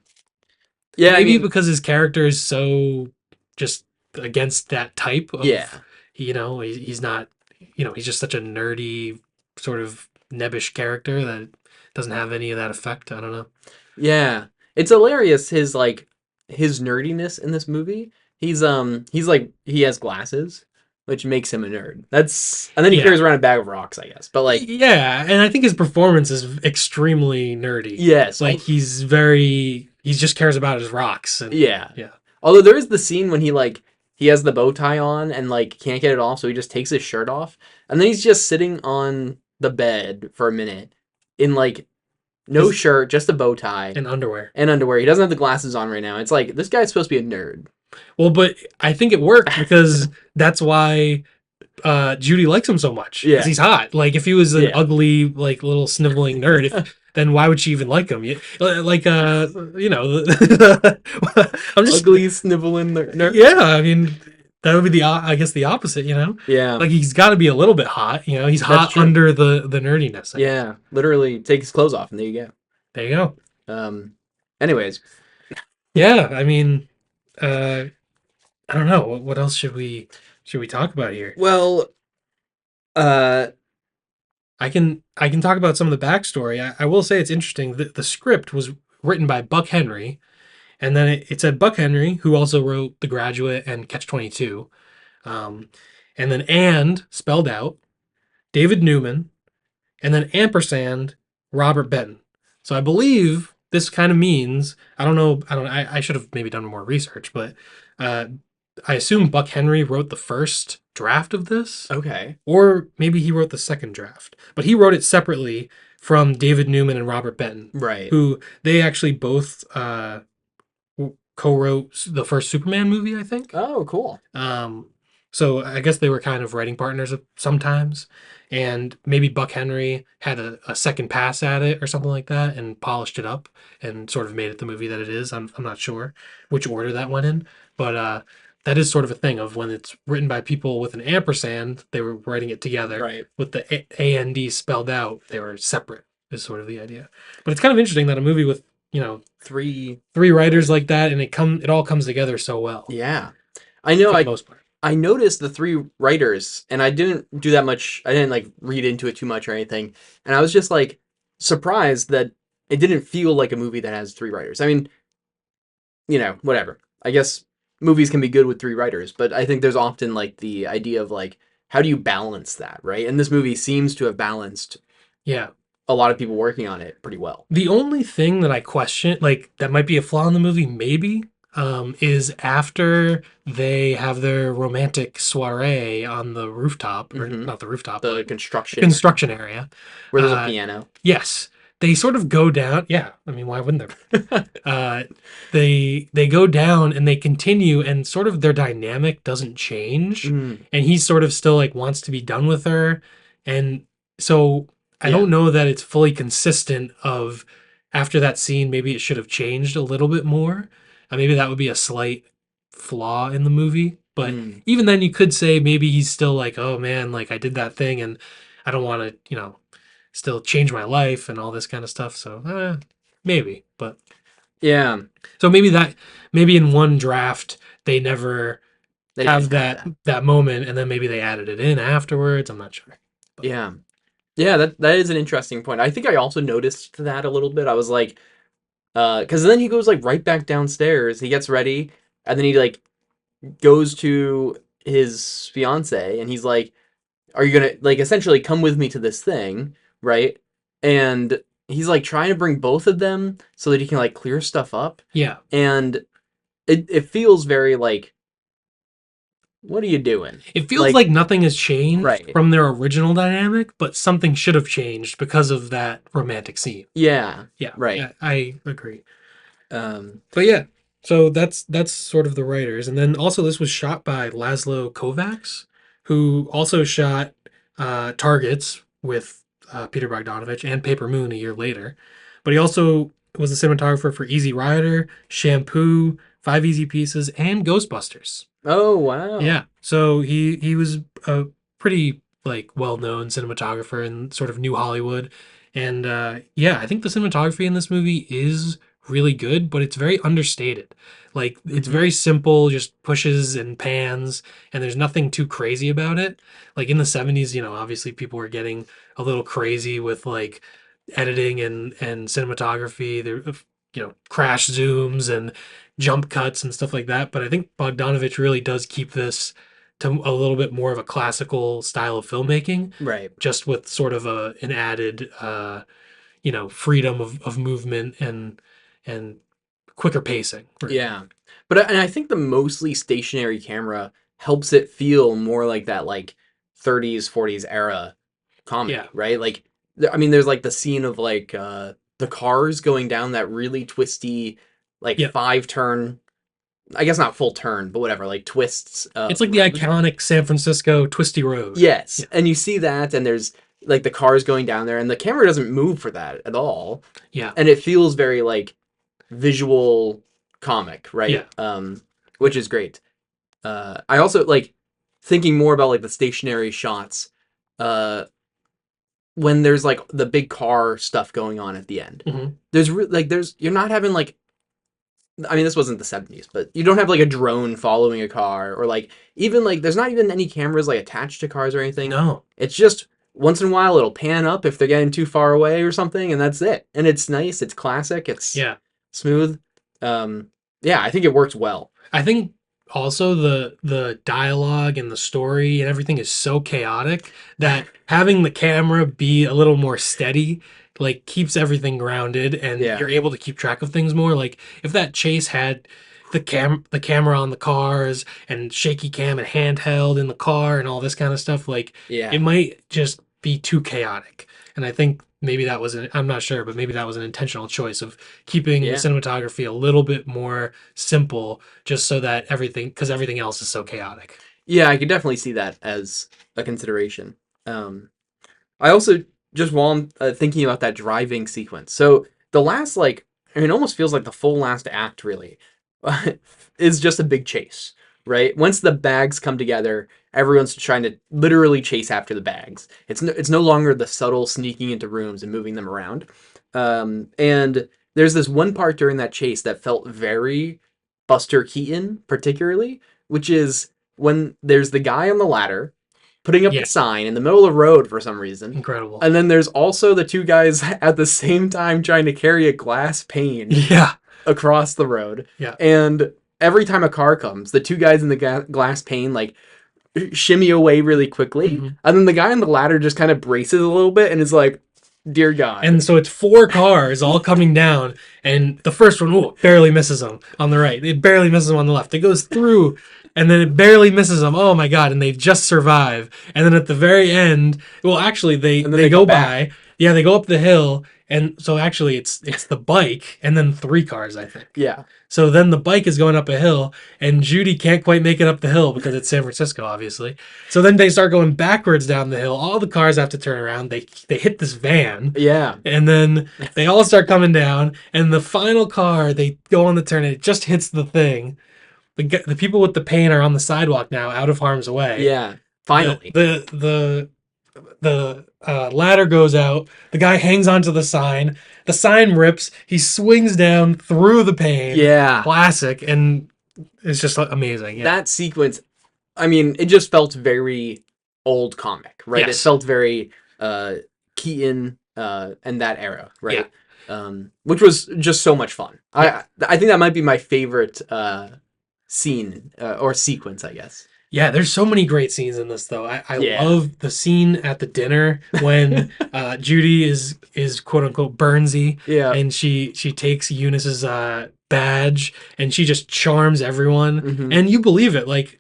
Yeah. I Maybe mean, because his character is so just against that type of, yeah. he's not, he's just such a nerdy, sort of nebbish character that doesn't have any of that effect. I don't know. Yeah. It's hilarious his nerdiness in this movie. He's like he has glasses, which makes him a nerd. And then he Yeah. carries around a bag of rocks, I guess. But like Yeah, and I think his performance is extremely nerdy. yes. Like he just cares about his rocks and Yeah. yeah. Although there is the scene when he has the bow tie on and like can't get it off, so he just takes his shirt off, and then he's just sitting on the bed for a minute in like no His- shirt, just a bow tie and underwear. and underwear. He doesn't have the glasses on right now. It's like this guy's supposed to be a nerd. Well, but I think it worked because that's why Judy likes him so much Yeah. because he's hot. Like if he was an Yeah. ugly, like little sniveling nerd, then why would she even like him? Like I'm just Ugly sniveling nerd. yeah. I mean, that would be I guess the opposite. Yeah. Like he's got to be a little bit hot. He's That's hot true. under the nerdiness. Yeah. Literally take his clothes off and there you There you go. go. Anyways, Yeah. I mean, I don't know. What else should we talk about here? well, uh, I can talk about some of the backstory. I will say it's interesting. The script was written by Buck Henry, and then it said Buck Henry, who also wrote The Graduate and Catch 22, and then spelled out, David Newman, and then ampersand Robert Benton. So I believe this kind of means I don't know. I should have maybe done more research, but I assume Buck Henry wrote the first draft of this. okay. Or maybe he wrote the second draft, but he wrote it separately from David Newman and Robert Benton, Right. who they actually both co-wrote the first Superman movie, I think. Oh, cool. So I guess they were kind of writing partners sometimes, and maybe Buck Henry had a second pass at it or something like that and polished it up and sort of made it the movie that it is. I'm not sure which order that went in, but that is sort of a thing of when it's written by people with an ampersand, they were writing it together. Right. With the A-N-D spelled out, they were separate, is sort of the idea. But it's kind of interesting that a movie with, Three. three writers like that, and it all comes together so well Yeah. I know for the most part. I noticed the three writers, and I didn't do that much. I didn't like read into it too much or anything. And I was just like surprised that it didn't feel like a movie that has three writers. I mean, whatever. I guess movies can be good with three writers, but I think there's often like the idea of like, how do you balance that, right? And this movie seems to have balanced Yeah. a lot of people working on it pretty well. The only thing that I question, like that might be a flaw in the movie, maybe, is after they have their romantic soiree on the rooftop, or Mhm. not the rooftop, The but construction construction area. where there's a Uh, piano. yes, they sort of go down. Yeah, I mean, why wouldn't there? They go down and they continue, and sort of their dynamic doesn't change, Mm, and he sort of still like wants to be done with her, and so I yeah. don't know that it's fully consistent. Of after that scene, maybe it should have changed a little bit more. Maybe that would be a slight flaw in the movie, but Mm. even then, you could say maybe he's still like, oh man, like I did that thing, and I don't want to, still change my life and all this kind of stuff. So maybe, but Yeah. so maybe in one draft they never They have didn't have that that. that moment, and then maybe they added it in afterwards. I'm not sure. But Yeah. Yeah, that is an interesting point. I think I also noticed that a little bit. I was like, because then he goes like right back downstairs. He gets ready, and then he like goes to his fiance, and he's like, "Are you gonna like essentially come with me to this thing, right?" And he's like trying to bring both of them so that he can like clear stuff up, yeah, and it feels very like, what are you doing? it feels Like, like nothing has changed right? from their original dynamic, but something should have changed because of that romantic scene. Yeah, Yeah, right. yeah, I agree. Um, But yeah, so that's sort of the writers, and then also this was shot by Laszlo Kovacs, who also shot Targets with Peter Bogdanovich and Paper Moon a year later. But he also was the cinematographer for Easy Rider, Shampoo, Five Easy Pieces, and Ghostbusters. oh wow. Yeah, so he was a pretty like well-known cinematographer in sort of New Hollywood, and yeah, I think the cinematography in this movie is really good, but it's very understated. Like it's Mhm. very simple, just pushes and pans, and there's nothing too crazy about it. Like in the 70s, obviously people were getting a little crazy with like editing and cinematography. There, crash zooms and jump cuts and stuff like that. But I think Bogdanovich really does keep this to a little bit more of a classical style of filmmaking, Right. just with sort of an added freedom of movement and quicker pacing. Really. Yeah. But and I think the mostly stationary camera helps it feel more like that like 30s, 40s era Yeah. comedy, right? Like I mean there's like the scene of like the cars going down that really twisty like Yeah. five turn, I guess not full turn, but whatever, like twists It's like the road. iconic San Francisco twisty road. Yes. Yeah. And you see that and there's like the cars going down there and the camera doesn't move for that at all. Yeah. And it feels very like visual comic, right? Yeah. Which is great. I also like thinking more about like the stationary shots. Uh, when there's like the big car stuff going on at the end, Hmm. there's you're not having like, I mean this wasn't the 70s, but you don't have like a drone following a car or like even like there's not even any cameras like attached to cars or anything. No. It's just once in a while it'll pan up if they're getting too far away or something, and that's it. And it's nice, it's classic, it's Yeah. smooth. Um, yeah, I think it works well. I think also the dialogue and the story and everything is so chaotic that having the camera be a little more steady like keeps everything grounded, and Yeah. you're able to keep track of things more. Like if that chase had the camera on the cars and shaky cam and handheld in the car and all this kind of stuff, like Yeah. it might just be too chaotic. And I think maybe that was I'm not sure, but maybe that was an intentional choice of keeping the Yeah. cinematography a little bit more simple, just so that because everything else is so chaotic. Yeah, I could definitely see that as a consideration. I also just while I'm thinking about that driving sequence. So the last like, I mean, it almost feels like the full last act really is just a big chase, right? Once the bags come together, everyone's trying to literally chase after the bags. It's no longer the subtle sneaking into rooms and moving them around. And there's this one part during that chase that felt very Buster Keaton, particularly, which is when there's the guy on the ladder putting up Yeah, the sign in the middle of the road for some reason. incredible. And then there's also the two guys at the same time trying to carry a glass pane Yeah, across the road. yeah. And every time a car comes, the two guys in the glass pane like shimmy away really quickly. Hmm. And then the guy on the ladder just kind of braces a little bit and is like, dear God. And so it's 4 cars all coming down, and the first one barely misses him on the right. It barely misses him on the left. It goes through, and then it barely misses him. Oh my God! And they just survive. And then at the very end, well, actually, they go by. Yeah, they go up the hill, and so actually, it's the bike, and then 3 cars, I think. Yeah. So then the bike is going up a hill, and Judy can't quite make it up the hill because it's San Francisco, obviously. So then they start going backwards down the hill. All the cars have to turn around. They hit this van, Yeah. and then they all start coming down. And the final car, they go on the turn, and it just hits the thing. The people with the pain are on the sidewalk now, out of harm's way. Yeah. Finally. The ladder goes out. The guy hangs onto the sign. The sign rips. He swings down through the pane. Yeah. Classic, and it's just amazing. Yeah. That sequence, I mean, it just felt very old comic, right? Yes. It felt very Keaton and that era, right? Which was just so much fun. Yeah. I think that might be my favorite scene or sequence, I guess. Yeah, there's so many great scenes in this, though. I Yeah. love the scene at the dinner when Judy is quote unquote Burnsy, Yeah. and she takes Eunice's badge, and she just charms everyone, Mhm. and you believe it. Like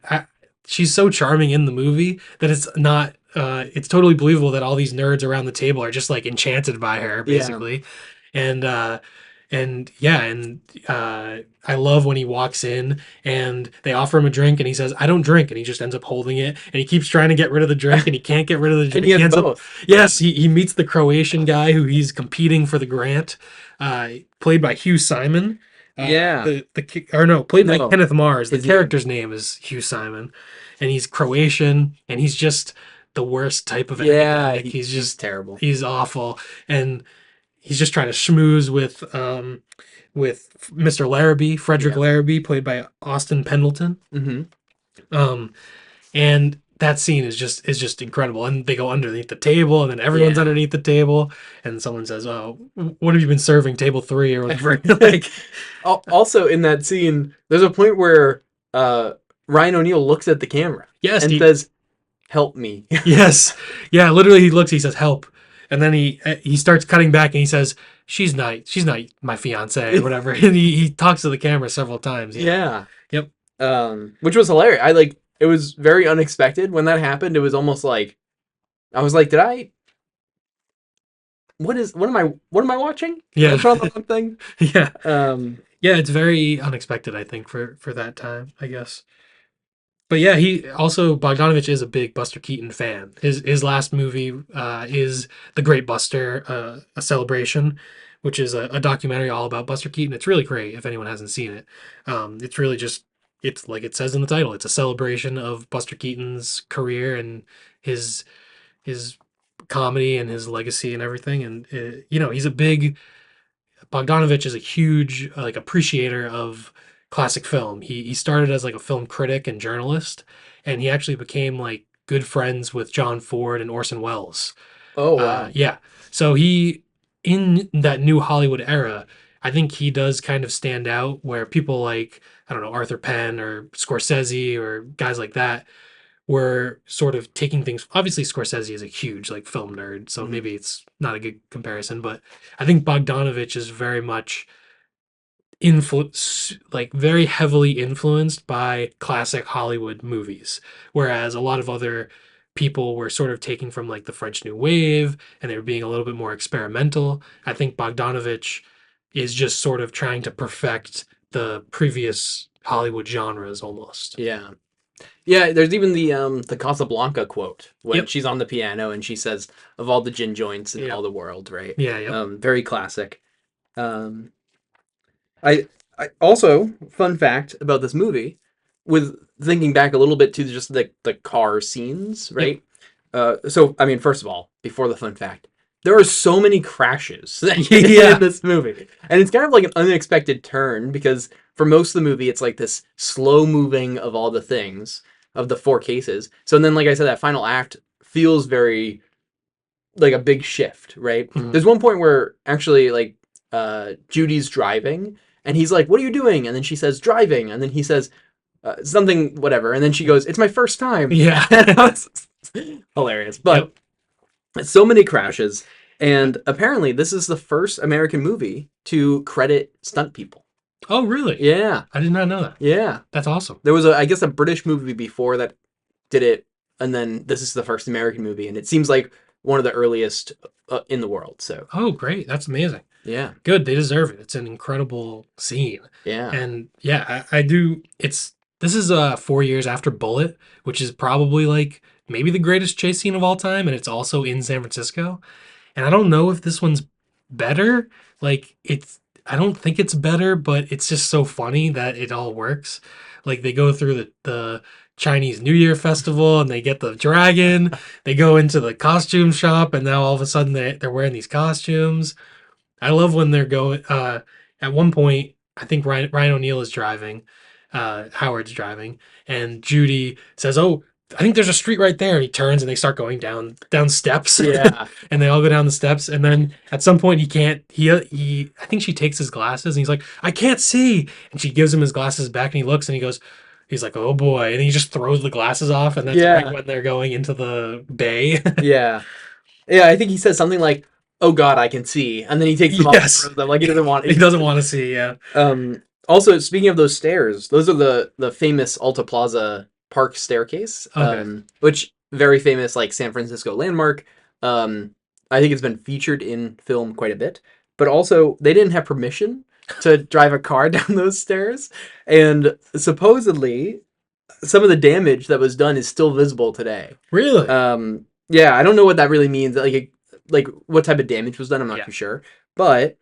she's so charming in the movie that it's not. It's totally believable that all these nerds around the table are just like enchanted by her, basically, and yeah, and I love when he walks in and they offer him a drink and he says, "I don't drink," and he just ends up holding it, and he keeps trying to get rid of the drink and he can't get rid of the drink. And he has ends both. Yes, he meets the Croatian guy who he's competing for the grant, played by Hugh Simon. Yeah. Played by No. Kenneth Mars. The Is he? character's name is Hugh Simon, and he's Croatian, and he's just the worst type of Yeah. academic. He's He's just terrible. he's awful, and he's just trying to schmooze with Mr. Larrabee, Frederick Yeah. Larrabee, played by Austin Pendleton. Hmm. And that scene is just incredible. And they go underneath the table, and then everyone's Yeah. underneath the table, and someone says, "Oh, what have you been serving? Table 3 or whatever." Like, Also, in that scene, there's a point where Ryan O'Neal looks at the camera yes, and says, "Help me." yes, yeah. Literally, he looks. He says, "Help," and then he starts cutting back, and he says, she's not my fiance or whatever." And he talks to the camera several times. Yeah. Yep. Which was hilarious. It was very unexpected when that happened. It was almost like I was like, did I? What am I watching? Yeah. What's wrong with that thing? Yeah. Um, Yeah, it's very unexpected, I think, for that time, I guess. But yeah, he also Bogdanovich is a big Buster Keaton fan. His last movie is The Great Buster, a celebration, which is a documentary all about Buster Keaton. It's really great if anyone hasn't seen it. It's really just it's like it says in the title. It's a celebration of Buster Keaton's career and his comedy and his legacy and everything. And he's a big Bogdanovich is a huge like appreciator of classic film. He started as like a film critic and journalist, and he actually became like good friends with John Ford and Orson Welles. oh wow. Yeah. So he in that new Hollywood era, I think he does kind of stand out where people like, I don't know, Arthur Penn or Scorsese or guys like that were sort of taking things. Obviously, Scorsese is a huge like film nerd, so Mhm. maybe it's not a good comparison, but I think Bogdanovich is very much like very heavily influenced by classic Hollywood movies, whereas a lot of other people were sort of taking from like the French New Wave and they were being a little bit more experimental. I think Bogdanovich is just sort of trying to perfect the previous Hollywood genres almost. Yeah. Yeah, there's even the Casablanca quote when Yep. she's on the piano and she says, "Of all the gin joints in Yeah. all the world," right? Yeah, yeah. Very classic. I also fun fact about this movie with thinking back a little bit to just the car scenes, Yep. right? So I mean, first of all, before the fun fact, there are so many crashes in Yeah. this movie, and it's kind of like an unexpected turn because for most of the movie, it's like this slow moving of all the things of the four cases. So and then, like I said, that final act feels very like a big shift, right? Mhm. There's one point where actually like Judy's driving and he's like, "What are you doing?" And then she says, "Driving." And then he says something whatever. And then she goes, "It's my first time." Yeah. That's hilarious. But Yep. so many crashes and apparently this is the first American movie to credit stunt people. Oh, really? Yeah. I did not know that. Yeah. That's awesome. There was I guess a British movie before that did it, and then this is the first American movie, and it seems like one of the earliest in the world. So Oh, great. That's amazing. yeah, Good. They deserve it. It's an incredible scene. yeah, And yeah, I do. This is 4 years after Bullet, which is probably like maybe the greatest chase scene of all time. And it's also in San Francisco. And I don't know if this one's better. Like I don't think it's better, but it's just so funny that it all works. Like they go through the Chinese New Year festival and they get the dragon. They go into the costume shop and now all of a sudden they're wearing these costumes. I love when they're going. At one point, I think Ryan O'Neal is driving, Howard's driving, and Judy says, "Oh, I think there's a street right there." And he turns, and they start going down steps. yeah, And they all go down the steps. And then at some point, he can't. He I think she takes his glasses, and he's like, "I can't see." And she gives him his glasses back, and he looks, and he goes. He's like, "Oh boy!" And he just throws the glasses off, and that's right yeah, when they're going into the bay. yeah, yeah. I think he says something like, "Oh God, I can see," and then he takes them off and Yes, throws them like he doesn't want. he doesn't want to see. Yeah. Also, speaking of those stairs, those are the famous Alta Plaza Park staircase, Okay. which very famous like San Francisco landmark. I think it's been featured in film quite a bit, but also they didn't have permission to drive a car down those stairs, and supposedly some of the damage that was done is still visible today. Really? Yeah, I don't know what that really means. Like what type of damage was done. I'm not Yeah. too sure, but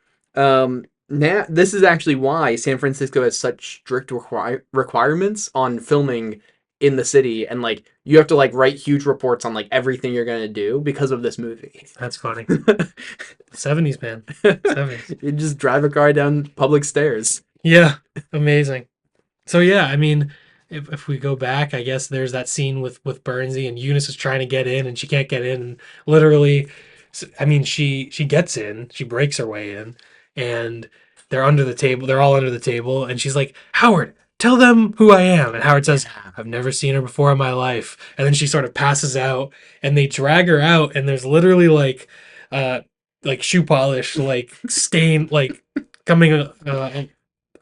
now this is actually why San Francisco has such strict requirements on filming in the city, and like you have to like write huge reports on like everything you're gonna do because of this movie. That's funny. 70s, man. 70s. You just drive a car down public stairs. Yeah. Amazing. So yeah, I mean, if we go back, I guess there's that scene with Bernsey and Eunice is trying to get in and she can't get in. And literally, I mean, she gets in, she breaks her way in, and they're under the table. They're all under the table, and she's like, "Howard, tell them who I am." And Howard says, Yeah. "I've never seen her before in my life." And then she sort of passes out, and they drag her out, and there's literally like shoe polish, like stain, like coming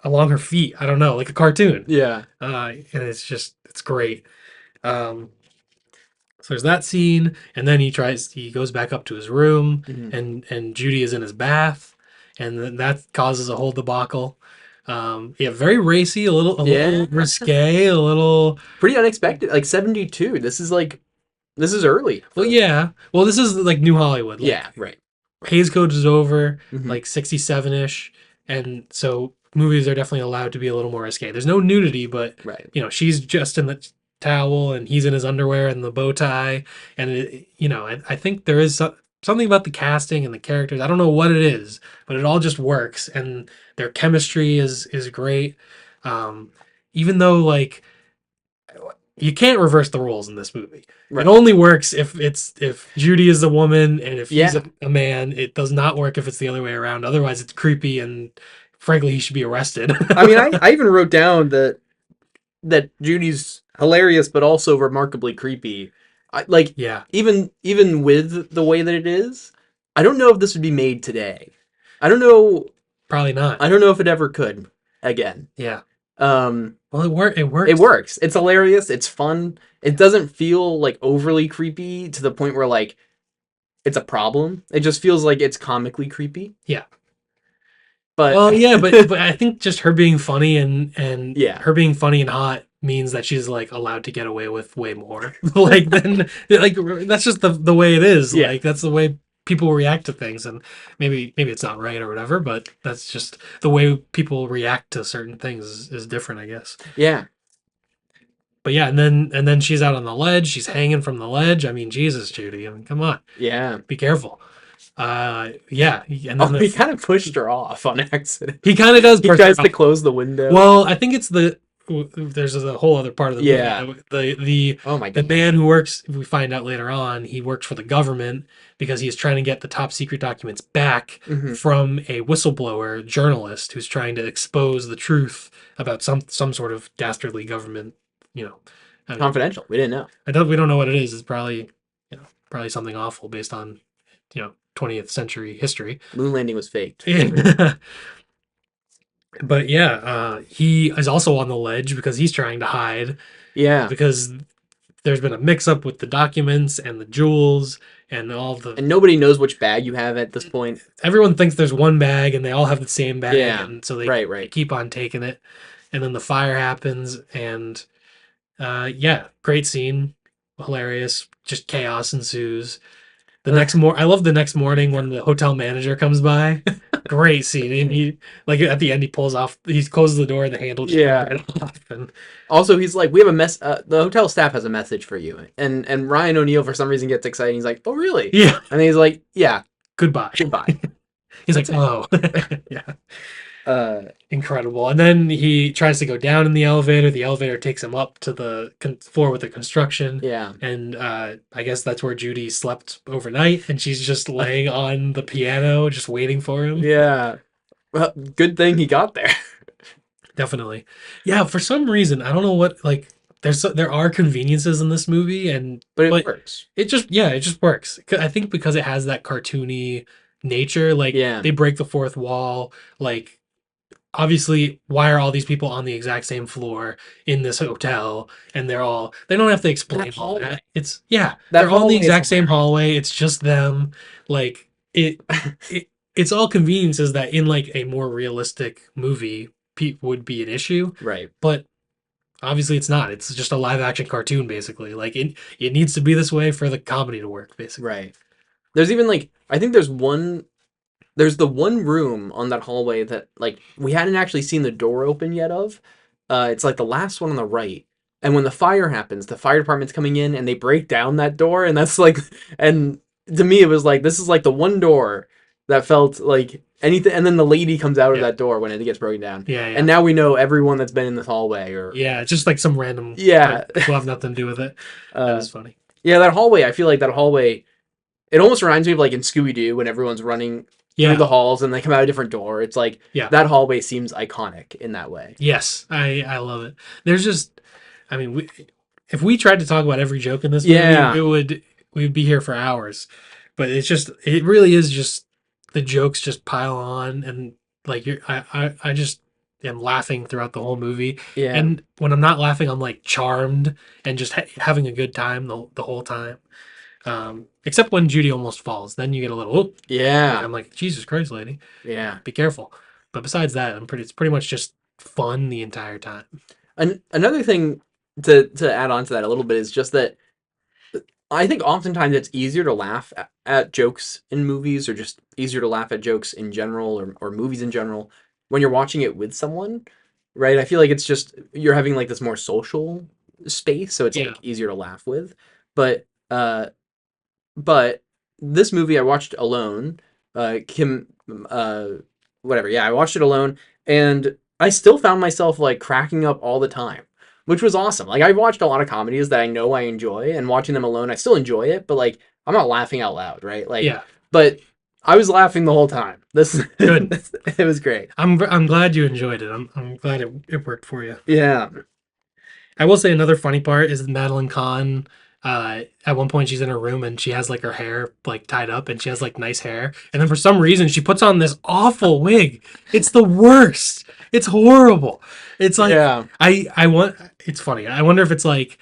along her feet. I don't know, like a cartoon. Yeah. And it's great. Um, so there's that scene, and then he goes back up to his room, Mhm. and Judy is in his bath, and then that causes a whole debacle. Yeah, very racy, a little risque, a little. Pretty unexpected. Like 72. This is early. Well, yeah. Well, this is like New Hollywood. Like, Yeah, right. Hays Code is over, Mhm. like 67-ish, and so movies are definitely allowed to be a little more risque. There's no nudity, but Right. she's just in the towel and he's in his underwear and the bow tie, and I think there is something about the casting and the characters. I don't know what it is, but it all just works, and their chemistry is great. Even though like you can't reverse the roles in this movie. Right. It only works if Judy is the woman and if he's Yeah. a man. It does not work if it's the other way around. Otherwise, it's creepy and frankly, he should be arrested. I mean, I even wrote down that Judy's hilarious, but also remarkably creepy. Like Yeah, even with the way that it is, I don't know if this would be made today. I don't know. probably not. I don't know if it ever could again. Yeah. Um, Well, it works. it works. It's hilarious. It's fun. It doesn't feel like overly creepy to the point where like it's a problem. It just feels like it's comically creepy. Yeah. But Well, yeah, but I think just her being funny and Yeah. her being funny and hot means that she's like allowed to get away with way more. Like then like that's just the way it is. Yeah. Like that's the way people react to things, and maybe it's not right or whatever, but that's just the way people react to certain things is different, I guess. yeah. But yeah, and then she's out on the ledge. She's hanging from the ledge. I mean, Jesus, Judy. I mean, come on, Yeah. be careful. Yeah, and Oh, then he kind of pushed her off on accident. he kind of does. He Push her tries to off. close the window. Well, I think it's there's a whole other part of the Yeah. movie. The Oh my the god. man who works, we find out later on, he works for the government because he's trying to get the top secret documents back Hmm. from a whistleblower journalist who's trying to expose the truth about some sort of dastardly government. You know, I mean, Confidential. We didn't know. we don't know what it is. It's probably probably something awful based on 20th century history. Moon landing was faked. But yeah, he is also on the ledge because he's trying to hide Yeah. because there's been a mix up with the documents and the jewels and all the. And nobody knows which bag you have at this point. Everyone thinks there's one bag and they all have the same bag, Yeah. and so they Right. keep on taking it. And then the fire happens, and yeah, great scene, hilarious, just chaos ensues. I love the next morning when the hotel manager comes by. Great scene. And he, like, at the end, he closes the door and the handle just Yeah. comes right off. And Also, he's like, we have a mess. The hotel staff has a message for you. And Ryan O'Neal, for some reason, gets excited. He's like, oh, really? yeah, And he's like, yeah, goodbye. goodbye. He's like, oh, yeah, Uh, incredible. And then he tries to go down in the elevator. The elevator takes him up to the floor with the construction. yeah. And I guess that's where Judy slept overnight, and she's just laying on the piano, just waiting for him. Yeah. Well, good thing he got there. Definitely. Yeah, for some reason, I don't know what, like, there are conveniences in this movie, But it works. it just works. I think because it has that cartoony nature, like, Yeah. they break the fourth wall, like, obviously, why are all these people on the exact same floor in this hotel? And they don't have to explain That all hallway. that. It's, yeah, That they're all in hallway the is exact same hilarious. hallway. It's just them. Like, it's all conveniences that in, like, a more realistic movie would be an issue. Right. But obviously it's not. It's just a live action cartoon, basically. Like, it needs to be this way for the comedy to work, basically. Right. There's even, like, I think there's the one room on that hallway that, like, we hadn't actually seen the door open yet of. It's like the last one on the right. And when the fire happens, the fire department's coming in and they break down that door. And that's like, and to me, it was like, this is like the one door that felt like anything. And then the lady comes out of that door when it gets broken down. Yeah, yeah. And now we know everyone that's been in this hallway. Or Yeah, it's just like some random. Yeah. Will have nothing to do with it. That uh, was funny. yeah, that hallway, I feel like that hallway, it almost reminds me of like in Scooby-Doo when everyone's running Yeah. through the halls and they come out a different door. It's like, Yeah. that hallway seems iconic in that way. Yes, I love it. There's just, I mean, if we tried to talk about every joke in this movie, Yeah. we'd be here for hours. But it really is just the jokes just pile on, and like I just am laughing throughout the whole movie. Yeah. And when I'm not laughing, I'm like charmed and just having a good time the whole time. Except when Judy almost falls, then you get a little. Oh, Yeah. I'm like, Jesus Christ, lady, Yeah. be careful. But besides that, it's pretty much just fun the entire time. And another thing to add on to that a little bit is just that I think oftentimes it's easier to laugh at jokes in movies, or just easier to laugh at jokes in general, or movies in general, when you're watching it with someone, right? I feel like it's just, you're having like this more social space, so it's Yeah. like easier to laugh with. But this movie I watched alone, whatever, yeah, I watched it alone, and I still found myself like cracking up all the time, which was awesome. Like, I've watched a lot of comedies that I know I enjoy, and watching them alone, I still enjoy it, but like, I'm not laughing out loud, right? Like, Yeah. But I was laughing the whole time. This Good. It was great. I'm glad you enjoyed it. I'm glad it worked for you. Yeah. I will say another funny part is Madeline Kahn. At one point she's in her room and she has like her hair like tied up and she has like nice hair, and then for some reason she puts on this awful wig. It's the worst. It's horrible. It's like, Yeah. it's funny. I wonder if it's like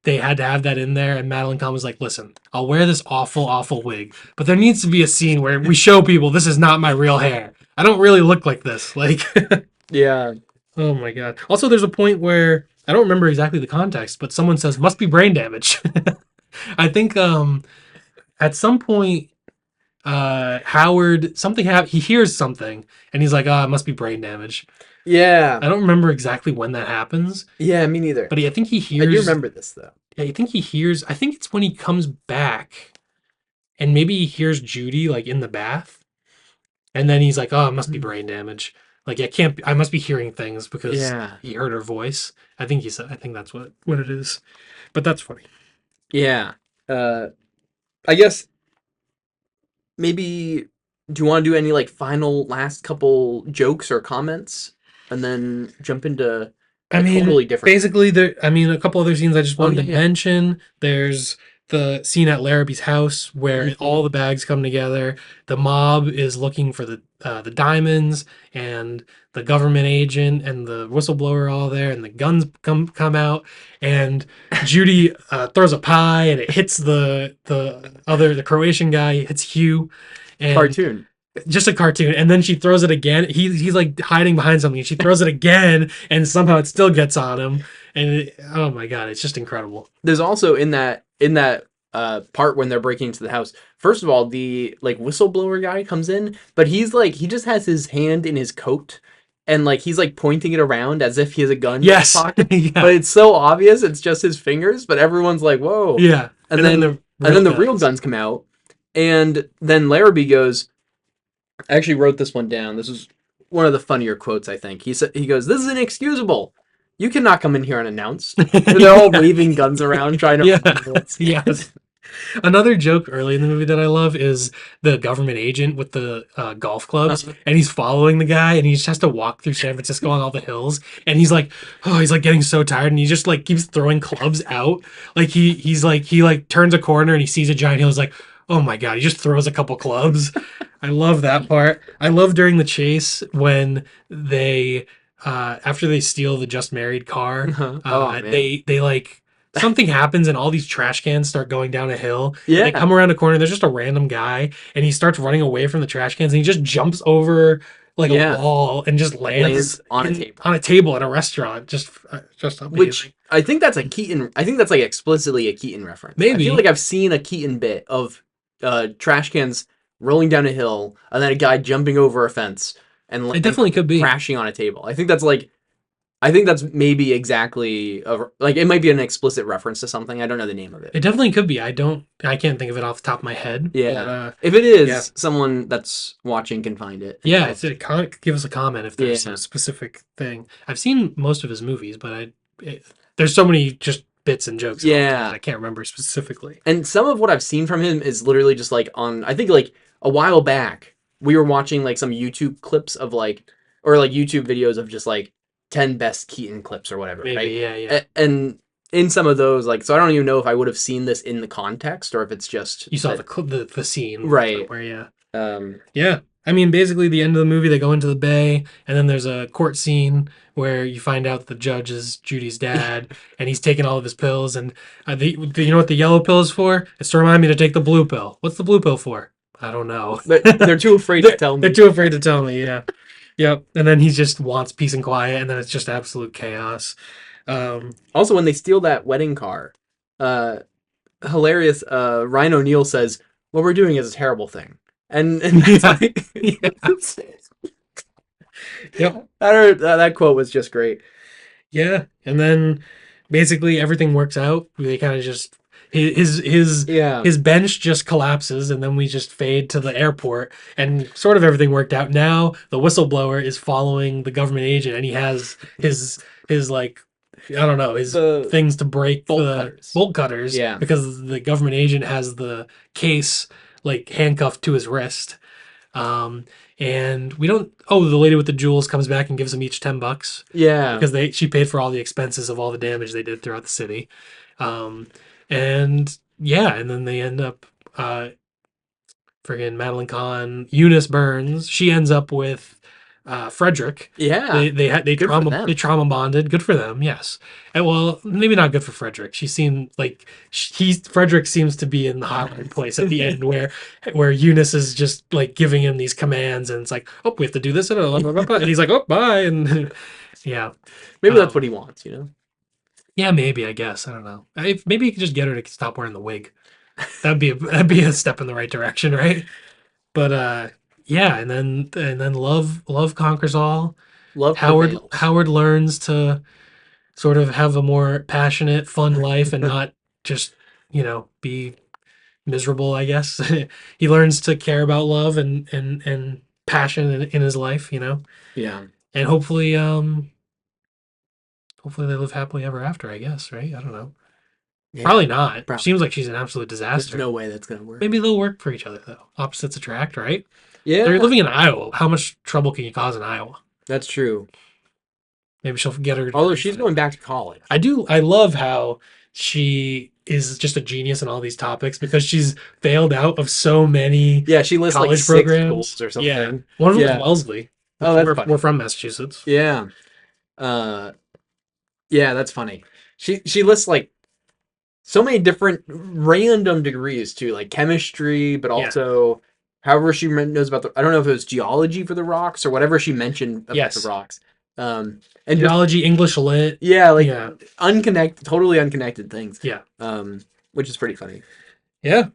they had to have that in there, and Madeline Kahn was like, listen, I'll wear this awful wig, but there needs to be a scene where we show people this is not my real hair. I don't really look like this. Like, Yeah. oh my God. Also, there's a point where I don't remember exactly the context, but someone says, must be brain damage. I think at some point, Howard, he hears something, and he's like, it must be brain damage. Yeah. I don't remember exactly when that happens, Yeah, me neither. but I think he I do hears. remember this though. I think he hears. I think it's when he comes back, and maybe he hears Judy like in the bath, and then he's like, "Oh, it must be Mhm. brain damage. Like, I can't. I must be hearing things because Yeah. he heard her voice." I think he said. I think that's what it is. But that's funny. Yeah. Uh, I guess maybe do you want to do any like final last couple jokes or comments and then jump into I a mean, totally different thing? basically, there. I mean, a couple other scenes I just Oh wanted yeah, to yeah. mention. There's the scene at Larrabee's house where all Mhm. the bags come together. The mob is looking for the diamonds, and the government agent and the whistleblower are all there, and the guns come out, and Judy throws a pie, and it hits the Croatian guy. It hits Hugh, and Cartoon. just a cartoon, and then she throws it again. He's like hiding behind something, and she throws it again, and somehow it still gets on him. And oh my god, it's just incredible. There's also in that part when they're breaking into the house. First of all, the like whistleblower guy comes in, but he's like he just has his hand in his coat and like he's like pointing it around as if he has a gun in his Yes, pocket. yeah, But it's so obvious it's just his fingers, but everyone's like, "Whoa." yeah. And And then then the and real then the real guns. guns come out. And then Larrabee goes, I actually wrote this one down. This is one of the funnier quotes, I think. He goes, "This is inexcusable. You cannot come in here unannounced." And they're all Yeah, waving guns around trying to yeah, find everyone's hand. yes. Another joke early in the movie that I love is the government agent with the golf clubs, Uh, and he's following the guy, and he just has to walk through San Francisco on all the hills, and he's like, oh, he's like getting so tired, and he just like keeps throwing clubs out, like he turns a corner and he sees a giant hill, he's like, oh my god, he just throws a couple clubs. I love that part. I love during the chase when they after they steal the just married car, oh man. they like something happens and all these trash cans start going down a hill and they Yeah. come around a corner. There's just a random guy and he starts running away from the trash cans and he just jumps over like a Yeah. wall and just Lands lands on a table. on a table at a restaurant. Just amazing. Which I think that's a Keaton. I think that's like explicitly a Keaton reference. I feel Maybe like I've seen a Keaton bit of trash cans rolling down a hill and then a guy jumping over a fence it and definitely could be. crashing on a table. I think that's maybe exactly like it might be an explicit reference to something. I don't know the name of it. It definitely could be. I can't think of it off the top of my head. But Yeah. If it is, yeah. someone that's watching can find it and Yeah, tell us. give us a comment if there's Yeah. a specific thing. I've seen most of his movies, but there's so many just bits and jokes in all of them that Yeah. I can't remember specifically. And some of what I've seen from him is literally just like on I think like a while back we were watching like some YouTube clips of like or like YouTube videos of just like 10 best Keaton clips or whatever, Maybe, right? yeah, yeah. And in some of those like so I don't even know if I would have seen this in the context or if it's just You saw that the scene right. where yeah. Um Yeah. I mean, basically, the end of the movie, they go into the bay, and then there's a court scene where you find out the judge is Judy's dad, and he's taking all of his pills. And you know what the yellow pill is for? It's to remind me to take the blue pill. What's the blue pill for? I don't know. they're too afraid to tell They're me. too afraid to tell me. Yeah. Yep. And then he just wants peace and quiet, and then it's just absolute chaos. Also when they steal that wedding car, uh hilarious Ryan O'Neal says, "What we're doing is a terrible thing." And that's Yeah. like, Yeah. Yep. that quote was just great. Yeah. And then basically everything works out. They kind of just Yeah. his bench just collapses, and then we just fade to the airport, and sort of everything worked out. Now the whistleblower is following the government agent, and he has his like I don't know his The things to break bolt the cutters. bolt cutters Yeah. because the government agent has the case like handcuffed to his wrist. And we don't. Oh, the lady with the jewels comes back and gives them each $10 Yeah. because she paid for all the expenses of all the damage they did throughout the city. Um, and yeah, and then they end up friggin' Madeline Kahn, Eunice Burns. She ends up with Frederick. Yeah. They Good for them. trauma bonded. Good for them, yes. And well, maybe not good for Frederick. She seemed like Frederick seems to be in the hot place at the end where Eunice is just like giving him these commands, and it's like, oh, we have to do this, and he's like, oh, bye, and yeah, Maybe that's um, what he wants, you know? yeah, maybe I guess I don't know. Maybe you could just get her to stop wearing the wig. That'd be a step in the right direction, right? But yeah, and then love conquers all. Love Howard prevails. Howard learns to sort of have a more passionate, fun life and not just, be miserable, I guess. He learns to care about love and passion in his life, Yeah. And hopefully they live happily ever after, I guess, right? I don't know. Yeah. Probably not. Probably. Seems like she's an absolute There's disaster. no way that's gonna work. Maybe they'll work for each other though. Opposites attract, right? They're Yeah, living in Iowa. How much trouble can you cause in Iowa? that's true. Maybe she'll get her Although degree she's from there. going back to college. I love how she is just a genius in all these topics because she's failed out of so many Yeah, she lists like college six programs. schools or Yeah. something. One of them was Yeah. Wellesley, Oh, which that's we're funny. from Massachusetts. Yeah. Uh, yeah, that's funny. She lists like so many different random degrees too, like chemistry, but Yeah. also however she knows about the. I don't know if it was geology for the rocks or whatever she mentioned about the Yes. rocks. And just Geology, English lit. yeah, like Yeah. totally unconnected things. Yeah. Which is pretty funny. Yeah.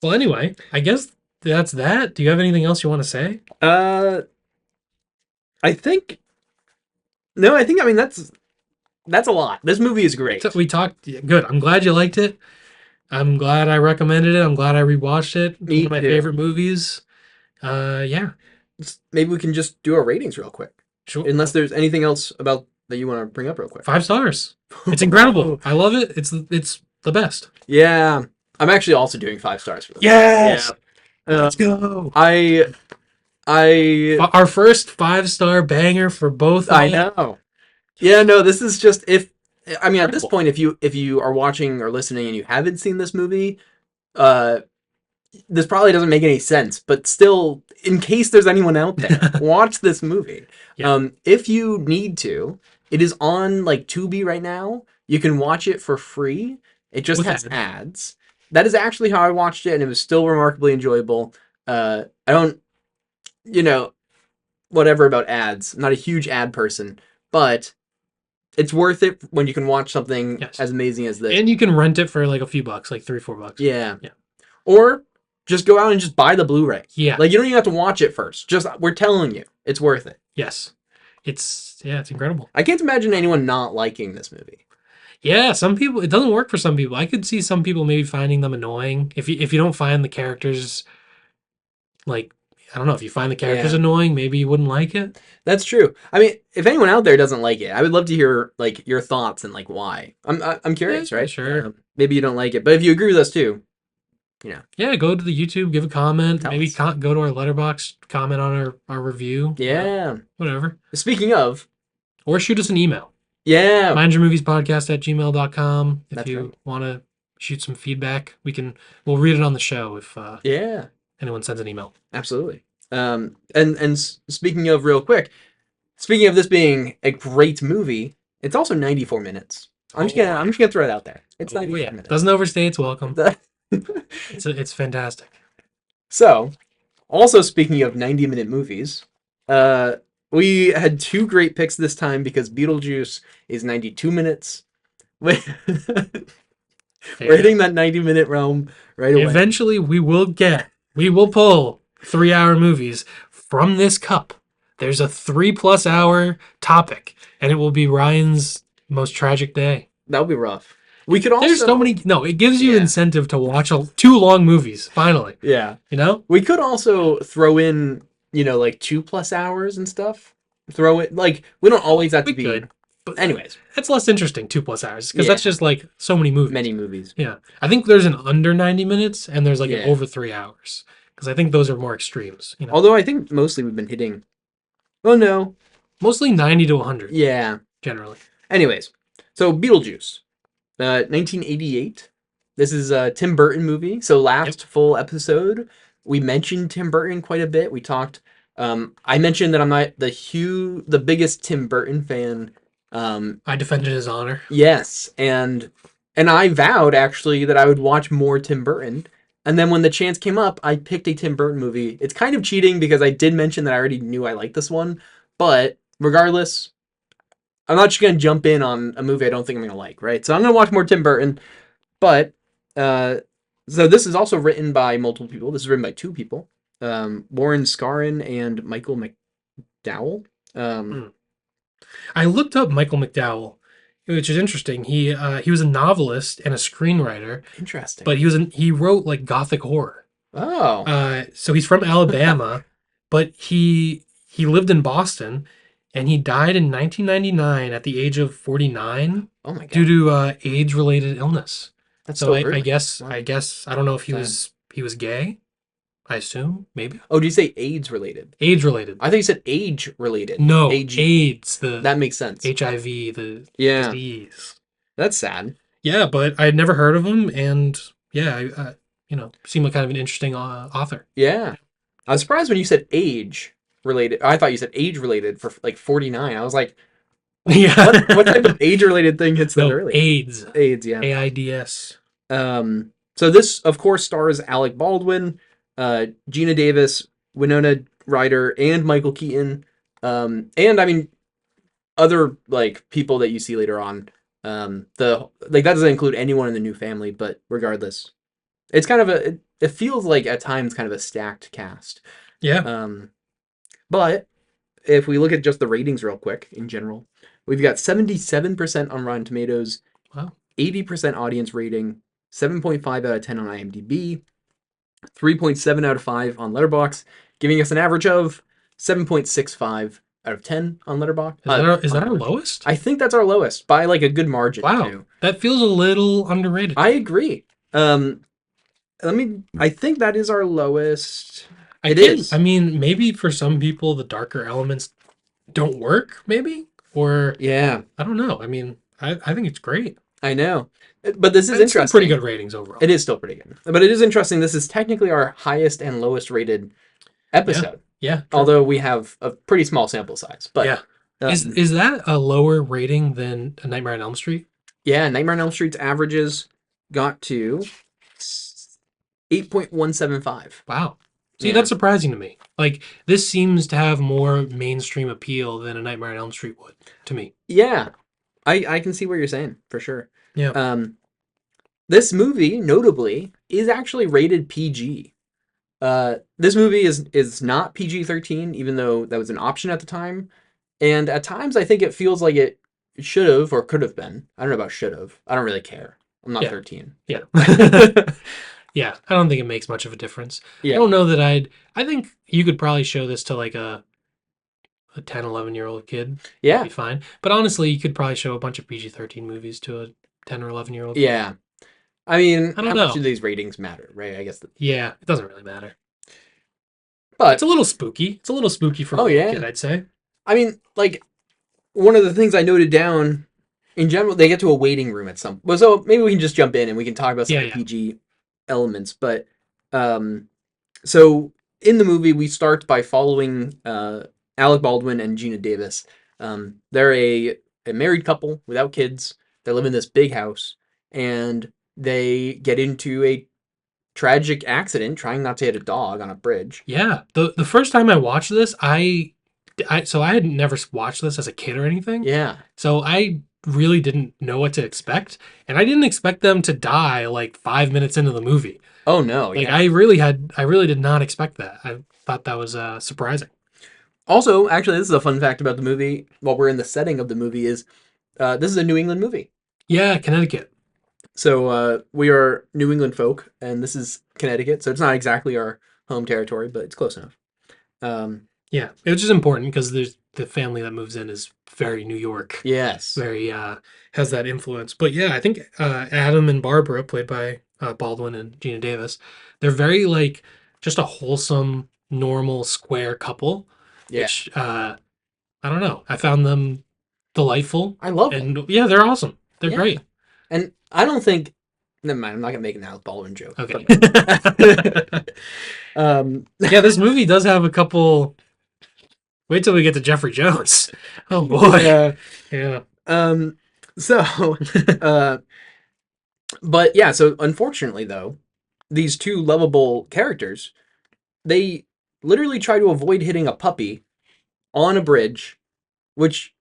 Well, anyway, I guess that's that. Do you have anything else you want to say? I think no, I mean that's a lot. This movie is great. We talked. Good. I'm glad you liked it. I'm glad I recommended it. I'm glad I rewatched it. Me One of my too. favorite movies. Yeah. Maybe we can just do our ratings real quick. Sure. Unless there's anything else about that you want to bring up real quick. 5 stars. It's incredible. I love it. It's the best. Yeah. I'm actually also doing 5 stars for this. Yes. Yeah. Let's go. I Our first 5-star banger for both. I know. Yeah, no, this is just if I mean at this Incredible. point if you are watching or listening and you haven't seen this movie, this probably doesn't make any sense, but still, in case there's anyone out there, watch this movie. Yeah. If you need to, it is on like Tubi right now. You can watch it for free. It just With has ads. ads. That is actually how I watched it, and it was still remarkably enjoyable. I don't, whatever about ads. I'm not a huge ad person, but it's worth it when you can watch something Yes. as amazing as this. And you can rent it for like a few bucks, like $3-4. Yeah. Yeah. Or just go out and just buy the Blu-ray. Yeah. Like you don't even have to watch it first. Just we're telling you, it's worth it. Yes. It's incredible. I can't imagine anyone not liking this movie. Yeah, some people it doesn't work for some people. I could see some people maybe finding them annoying. If you don't find the characters like I don't know, if you find the characters Yeah. annoying, maybe you wouldn't like it. That's true. I mean, if anyone out there doesn't like it, I would love to hear like your thoughts and like why. I'm curious, Yeah, right? sure. Maybe you don't like it, but if you agree with us too, Yeah, go to the YouTube, give a comment, Tell maybe us. go to our letterbox, comment on our review. Yeah. Whatever. Speaking of, Or shoot us an email. yeah, mindyourmoviespodcast@gmail.com if That's you right. want to shoot some feedback. We'll read it on the show if yeah, anyone sends an email. absolutely. Speaking of real quick, speaking of this being a great movie, it's also 94 minutes. I'm just gonna throw it out there. It's 94 minutes. Doesn't overstay its welcome. It's fantastic. So, also speaking of 90-minute movies, we had 2 great picks this time because Beetlejuice is 92 minutes. We're hitting that 90-minute realm right away. Eventually, we will pull 3-hour movies from this cup. There's a 3+ hour topic, and it will be Ryan's most tragic day. That would be rough. We could also There's so many. No, it gives you Yeah. incentive to watch 2 long movies. Finally, Yeah. We could also throw in, like 2+ hours and stuff. Throw it like we don't always have to be could. But anyways, that's less interesting. 2+ hours because Yeah. that's just like so many movies. many movies. Yeah, I think there's an under 90 minutes and there's like Yeah. an over 3 hours because I think those are more extremes. Although I think mostly we've been hitting. Oh no. Mostly 90 to 100 Yeah. generally. Anyways, so Beetlejuice, 1988. This is a Tim Burton movie. So last full episode, we mentioned Tim Burton quite a bit. We talked. I mentioned that I'm not the biggest Tim Burton fan. I defended his honor. Yes, and I vowed actually that I would watch more Tim Burton. And then when the chance came up, I picked a Tim Burton movie. It's kind of cheating because I did mention that I already knew I liked this one, but regardless, I'm not just gonna jump in on a movie I don't think I'm gonna like, right? So I'm gonna watch more Tim Burton, but so this is also written by multiple people. This is written by 2 people, Warren Scarron and Michael McDowell. Um, Hmm. I looked up Michael McDowell, which is interesting. He was a novelist and a screenwriter, Interesting. but he wrote like gothic horror. Oh, So he's from Alabama, but he lived in Boston, and he died in 1999 at the age of 49 oh my due God, to AIDS-related illness. that's So so I early. guess Wow, I don't know if sad. he was gay. I assume maybe Oh, did you say AIDS related? AIDS related. I thought you said age related. No, AG. AIDS, the That makes sense. HIV, the Yeah, disease. that's sad. Yeah, but I had never heard of him, and yeah, seemed like kind of an interesting author. Yeah. I was surprised when you said age related. I thought you said age related for like 49. I was like, what type Yeah. of age related thing hits that No, early? AIDS. AIDS, yeah. AIDS. So this of course stars Alec Baldwin, Gina Davis, Winona Ryder, and Michael Keaton. And I mean other like people that you see later on. The like that doesn't include anyone in the new family, but regardless, it's kind of it feels like at times kind of a stacked cast. Yeah. Um, but if we look at just the ratings real quick in general, we've got 77% on Rotten Tomatoes, Wow. 80% audience rating, 7.5 out of 10 on IMDb, 3.7 out of 5 on Letterboxd, giving us an average of 7.65 out of 10 on Letterboxd. Is On that our average. lowest? I think that's our lowest by like a good margin Wow. too. That feels a little underrated. I agree. I think that is our lowest. I It can is. I mean, maybe for some people the darker elements don't work, maybe? Or Yeah, I don't know. I mean, I think it's great. I know. But this is It's still pretty interesting. good ratings overall. It is still pretty good. But it is interesting. This is technically our highest and lowest rated Yeah. episode. Yeah, true. Although we have a pretty small sample size. But Yeah. Is that a lower rating than A Nightmare on Elm Street? yeah, Nightmare on Elm Street's averages got to 8.175. Wow. See, Yeah. that's surprising to me. Like, this seems to have more mainstream appeal than A Nightmare on Elm Street would to me. Yeah. I can see what you're saying, for sure. Yeah. This movie, notably, is actually rated PG. This movie is not PG-13, even though that was an option at the time. And at times, I think it feels like it should have or could have been. I don't know about should have. I don't really care. I'm not Yeah. 13. Yeah. Yeah. I don't think it makes much of a difference. I Yeah. don't know that I think you could probably show this to like a 10, 11-year-old kid. That'd Yeah. be fine. But honestly, you could probably show a bunch of PG-13 movies to a 10 or 11-year-old kid. Yeah. I mean, I how don't much know. do these ratings matter, right? I guess. Yeah, it doesn't really matter. But It's a little spooky. It's a little spooky for a oh little yeah, kid, I'd say. I mean, like one of the things I noted down in general, they get to a waiting room at some. Well, so maybe we can just jump in and we can talk about some Yeah, of the yeah. PG elements. But so in the movie, we start by following Alec Baldwin and Gina Davis. They're a married couple without kids. They live in this big house, and they get into a tragic accident trying not to hit a dog on a bridge. Yeah. The first time I watched this, so I had never watched this as a kid or anything. Yeah. So I really didn't know what to expect, and I didn't expect them to die like 5 minutes into the movie. Oh no. Like Yeah. I really did not expect that. I thought that was surprising. Also, actually, this is a fun fact about the movie. While we're in the setting of the movie, is this is a New England movie. Yeah, Connecticut. So we are New England folk, and this is Connecticut. So it's not exactly our home territory, but it's close enough. Yeah, it was just important because the family that moves in is very New York, Yes. very has that influence. But yeah, I think Adam and Barbara, played by Baldwin and Gina Davis, they're very like just a wholesome, normal, square couple. Yeah. Which I don't know. I found them delightful. I love them. And yeah, they're awesome. They're Yeah. great. And I don't think. Never mind. I'm not gonna make an Alec Baldwin joke. Okay. But, Yeah, this movie does have a couple. Wait till we get to Jeffrey Jones. Oh boy. yeah. Yeah. So, but yeah. So unfortunately, though, these two lovable characters, they literally try to avoid hitting a puppy on a bridge, which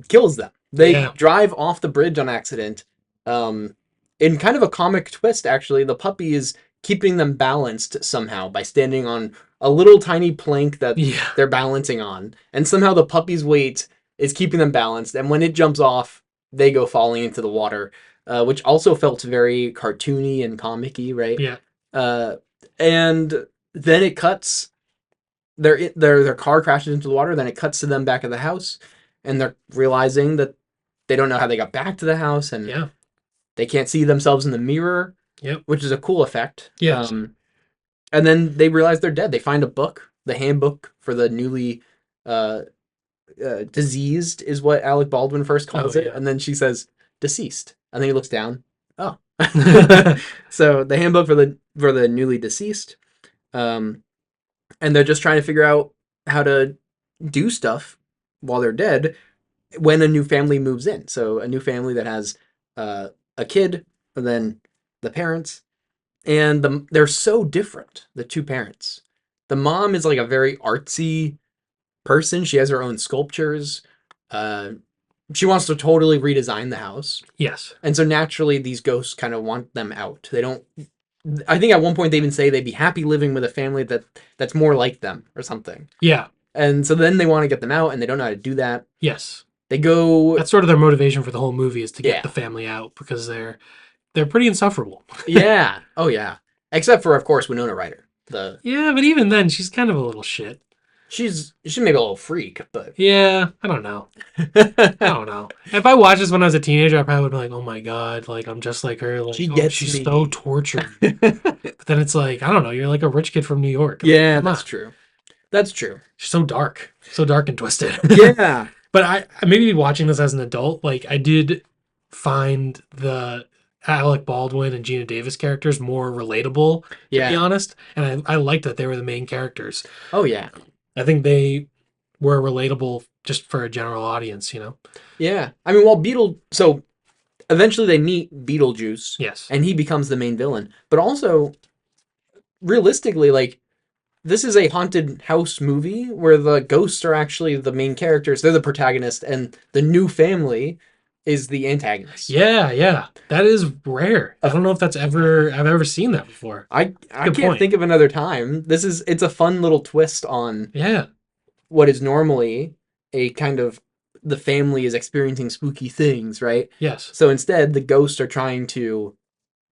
kills them. They Yeah. drive off the bridge on accident. In kind of a comic twist, actually, the puppy is keeping them balanced somehow by standing on a little tiny plank that Yeah. they're balancing on. And somehow the puppy's weight is keeping them balanced. And when it jumps off, they go falling into the water, which also felt very cartoony and comic-y, right? Yeah. Uh, and then it cuts. Their car crashes into the water. Then it cuts to them back at the house, and they're realizing that they don't know how they got back to the house, and Yeah. they can't see themselves in the mirror. Yep. Which is a cool effect. Yes. And then they realize they're dead. They find a book, the handbook for the newly diseased, is what Alec Baldwin first calls it, yeah. and then she says deceased, and then he looks down. Oh, so the handbook for the newly deceased, and they're just trying to figure out how to do stuff while they're dead when a new family moves in. So a new family that has a kid, and then the parents, and they're so different. The two parents. The mom is like a very artsy person. She has her own sculptures. She wants to totally redesign the house. Yes. And so naturally, these ghosts kind of want them out. They don't. I think at one point they even say they'd be happy living with a family that's more like them or something. Yeah. And so then they want to get them out, and they don't know how to do that. Yes. They go. That's sort of their motivation for the whole movie, is to get Yeah. the family out, because they're pretty insufferable. Yeah. Oh yeah. Except for, of course, Winona Ryder. Yeah, but even then, she's kind of a little shit. She's maybe a little freak, but Yeah, I don't know. I don't know. If I watched this when I was a teenager, I probably would be like, "Oh my god, like I'm just like her." Like, She gets she's me. so tortured. But then it's like, I don't know. You're like a rich kid from New York. Yeah, Come that's on. true. That's true. She's so dark and twisted. Yeah. But I maybe watching this as an adult, like I did find the Alec Baldwin and Gina Davis characters more relatable, to be Yeah. honest. And I liked that they were the main characters. Oh yeah. I think they were relatable just for a general audience, you know? Yeah. I mean, so eventually they meet Beetlejuice, Yes. and he becomes the main villain. But also, realistically, like, this is a haunted house movie where the ghosts are actually the main characters. They're the protagonist, and the new family is the antagonist. Yeah. That is rare. I don't know if I've ever seen that before. I Good can't point. think of another time. It's a fun little twist on Yeah. what is normally a kind of the family is experiencing spooky things, right? Yes. So instead, the ghosts are trying to,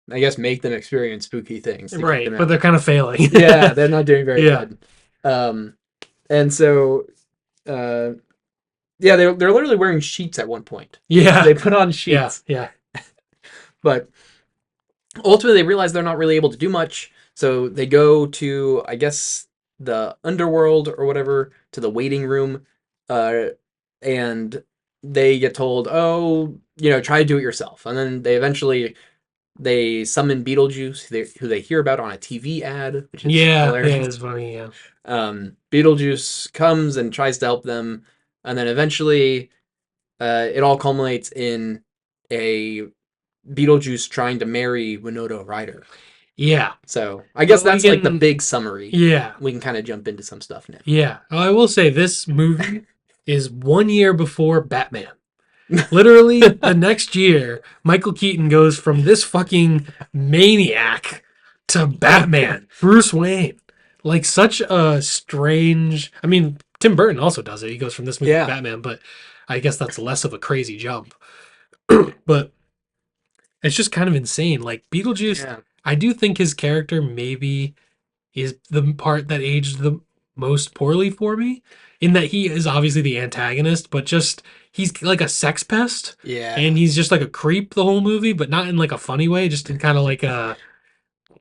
I guess, make them experience spooky things. To keep Right. them But out. they're kind of failing. Yeah, they're not doing very Yeah. good. And so, yeah, they're literally wearing sheets at one point. Yeah. They put on sheets. Yeah. But ultimately, they realize they're not really able to do much. So they go to, I guess, the underworld or whatever, to the waiting room, and they get told, "Oh, try to do it yourself." And then they summon Beetlejuice, who they hear about on a TV ad, which is Yeah. hilarious. It's funny. Yeah. Beetlejuice comes and tries to help them, and then eventually, it all culminates in a Beetlejuice trying to marry Winona Ryder. Yeah. So I guess Well, that's like the again- big summary. Yeah. We can kind of jump into some stuff now. Yeah. I will say this movie is 1 year before Batman. Literally, the next year, Michael Keaton goes from this fucking maniac to Batman, Bruce Wayne. Like, such a strange. I mean, Tim Burton also does it. He goes from this movie Yeah. to Batman, but I guess that's less of a crazy jump. But it's just kind of insane. Like, Beetlejuice, Yeah. I do think his character maybe is the part that aged the most poorly for me, in that he is obviously the antagonist, but just he's like a sex pest, Yeah. and he's just like a creep the whole movie, but not in like a funny way, just in kind of like a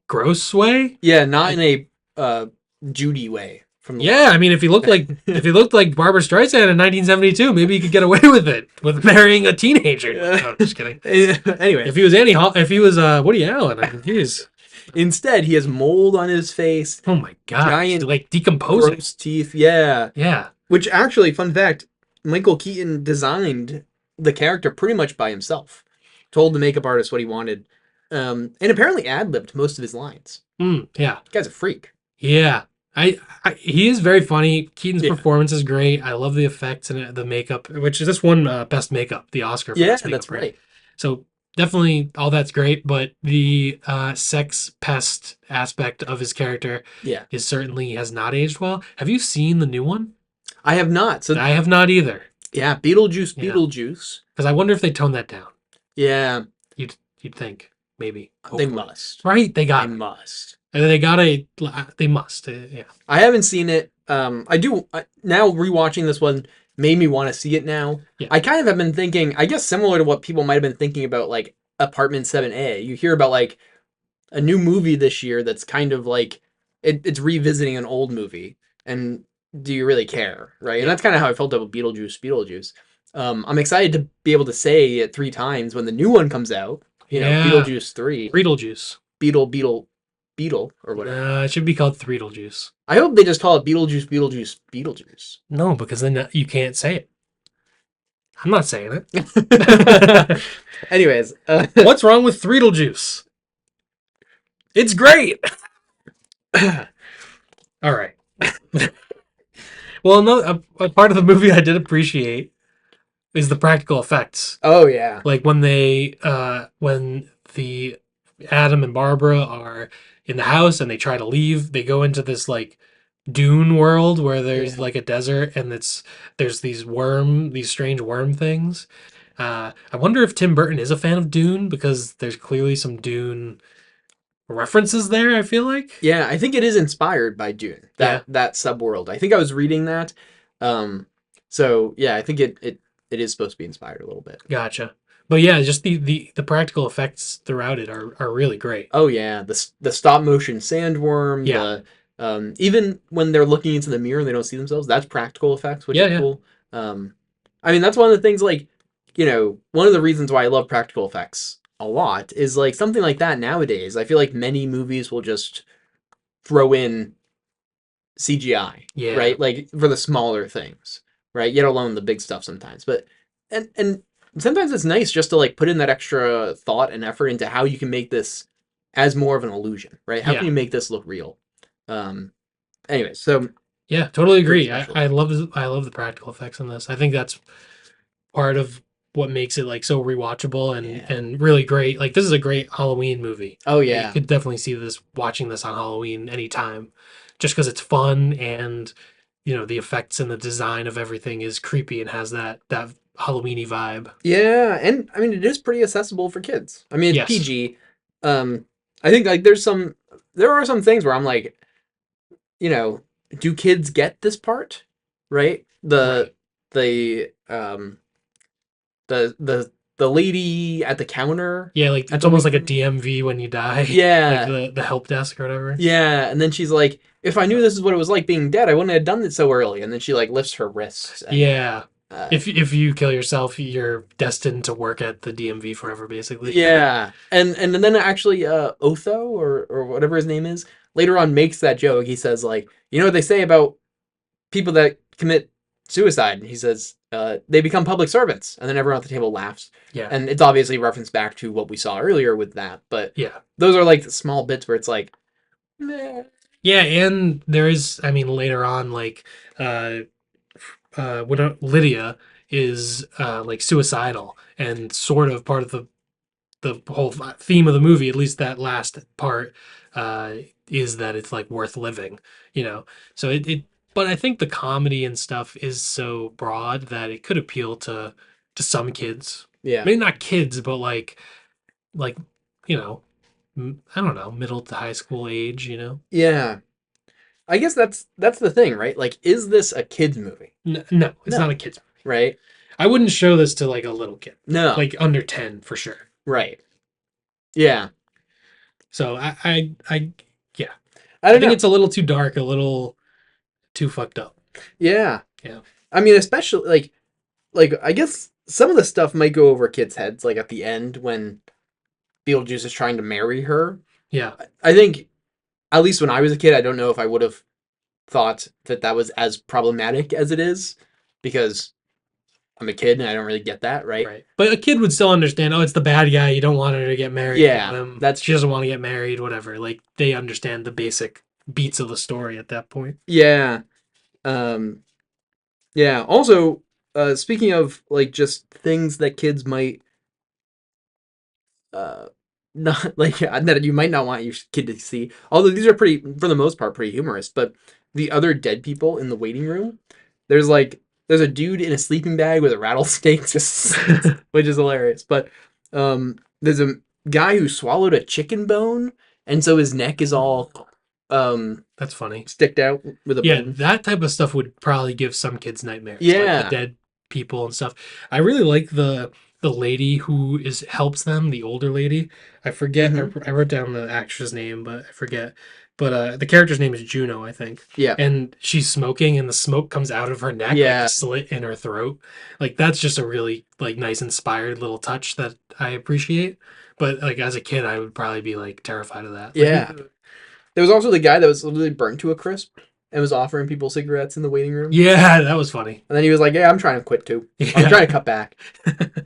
gross way. Yeah, not in a Judy way. Yeah, I mean, if he looked like Barbara Streisand in 1972, maybe he could get away with it, with marrying a teenager. No, just kidding. Anyway, If he was Woody Allen, I mean, geez. instead he has mold on his face, Oh my god, Giant like decomposing. gross teeth. Yeah. Yeah. Which actually, fun fact, Michael Keaton designed the character pretty much by himself. Told the makeup artist what he wanted, and apparently ad-libbed most of his lines. Yeah. The guy's a freak. Yeah. He is very funny. Keaton's Yeah. performance is great. I love the effects and the makeup, which is this one best makeup, the Oscar for Yeah, best makeup, that's right. So definitely all that's great, but the sex pest aspect of his character Yeah. is certainly has not aged well. Have you seen the new one? I have not. So I have not either. yeah, Beetlejuice, Yeah, Beetlejuice. because I wonder if they toned that down. Yeah, You'd think maybe, they hopefully, must. right? They They got it. must. They got a. They must. Yeah. I haven't seen it. I do now rewatching this one made me want to see it now. Yeah. I kind of have been thinking, I guess similar to what people might have been thinking about like Apartment 7A. You hear about like a new movie this year that's kind of like it's revisiting an old movie, and do you really care, right? And Yeah. that's kind of how I felt about Beetlejuice. I'm excited to be able to say it 3 times when the new one comes out. Yeah. Beetlejuice 3, Beetlejuice. Beetle or whatever. It should be called Threedlejuice. I hope they just call it Beetlejuice. No, because then you can't say it. I'm not saying Beetlejuice. it. Anyways, What's wrong with Threedlejuice? It's great. All right. Well, no, a part of the movie I did appreciate is the practical effects. oh yeah, Like when the Adam and Barbara are in the house and they try to leave, they go into this like dune world where there's yeah. like a desert and there's these strange worm things. I wonder if Tim Burton is a fan of Dune because there's clearly some Dune references there. I feel like. Yeah, I think it is inspired by Dune. Yeah, That subworld. I think I was reading that. Um, so yeah, I think it is supposed to be inspired a little bit. gotcha. But yeah, just the practical effects throughout it are really great. Oh yeah, the stop motion sandworm. Yeah, The even when they're looking into the mirror and they don't see themselves, that's practical effects, which yeah, is yeah, cool. I mean that's one of the things like one of the reasons why I love practical effects a lot is like something like that nowadays. I feel like many movies will just throw in CGI, yeah, right? Like for the smaller things, right? Yet alone the big stuff sometimes. But and sometimes it's nice just to like put in that extra thought and effort into how you can make this as more of an illusion, right? How can yeah. you make this look real? Um anyway, so Yeah, totally pretty agree. special. I love the practical effects in this. I think that's part of what makes it like so rewatchable Yeah. and really great. Like this is a great Halloween movie. Oh You yeah. could definitely see this watching this on Halloween anytime, just because it's fun and the effects and the design of everything is creepy and has that Halloweeny vibe. Yeah, and I mean it is pretty accessible for kids. I mean it's Yes. PG. Um I think like there are some things where I'm like, you know, do kids get this part? Right? Right. The the lady at the counter Yeah, like at it's the almost like a beginning. DMV when you die, like Yeah. the help desk or whatever. Yeah, and then she's like, if I knew this is what it was like being dead, I wouldn't have done it so early. And then she like lifts her wrists and Yeah. uh If you kill yourself, you're destined to work at the DMV forever, basically. yeah. And then actually Otho or whatever his name is later on makes that joke. He says like, you know what they say about people that commit suicide? He says they become public servants, and then everyone at the table laughs. Yeah. And it's obviously a reference back to what we saw earlier with that, but Yeah. those are like the small bits where it's like, meh. Yeah, and there is, I mean, later on, like, when Lydia is like suicidal, and sort of part of the whole theme of the movie, at least that last part, uh, is that it's like worth living, you know. So but I think the comedy and stuff is so broad that it could appeal to some kids. Yeah, Maybe not kids, but like you know, I don't know, middle to high school age, you know. yeah. I guess that's the thing, right? Like, is this a kids movie? No, it's not a No, kids movie. right? I wouldn't show this to like a little kid, No, like under 10 for sure. right? Yeah, So yeah, I I don't think know. it's a little too dark, a little too fucked up. Yeah, Yeah, I mean, especially like I guess some of the stuff might go over kids' heads, like at the end when Beetlejuice is trying to marry her. yeah, I think at least when I was a kid, I don't know if I would have thought that that was as problematic as it is because I'm a kid and I don't really get that, right? right. But a kid would still understand. Oh, it's the bad guy. You don't want her to get married to Yeah, him. that's She true. doesn't want to get married. Whatever. Like they understand the basic beats of the story at that point. Yeah. Um yeah, also speaking of like just things that kids might not like that you might not want your kid to see. Although these are pretty, for the most part, pretty humorous. But the other dead people in the waiting room, there's like there's a dude in a sleeping bag with a rattlesnake, just which is hilarious. But there's a guy who swallowed a chicken bone, and so his neck is all That's funny. sticked out with a Yeah, bone. that type of stuff would probably give some kids nightmares. Like Yeah. the dead people and stuff. I really like the lady who helps them, the older lady. I forget. I wrote down the actress name, but I forget. But the character's name is Juno, I think. Yeah. And she's smoking, and the smoke comes out of her neck, like Yeah. a slit in her throat. Like that's just a really like nice, inspired little touch that I appreciate. But like as a kid, I would probably be like terrified of that. Like, Yeah. There was also the guy that was literally burnt to a crisp and was offering people cigarettes in the waiting room. yeah, that was funny. And then he was like, "Yeah, I'm trying to quit too. I'm Yeah. trying to cut back."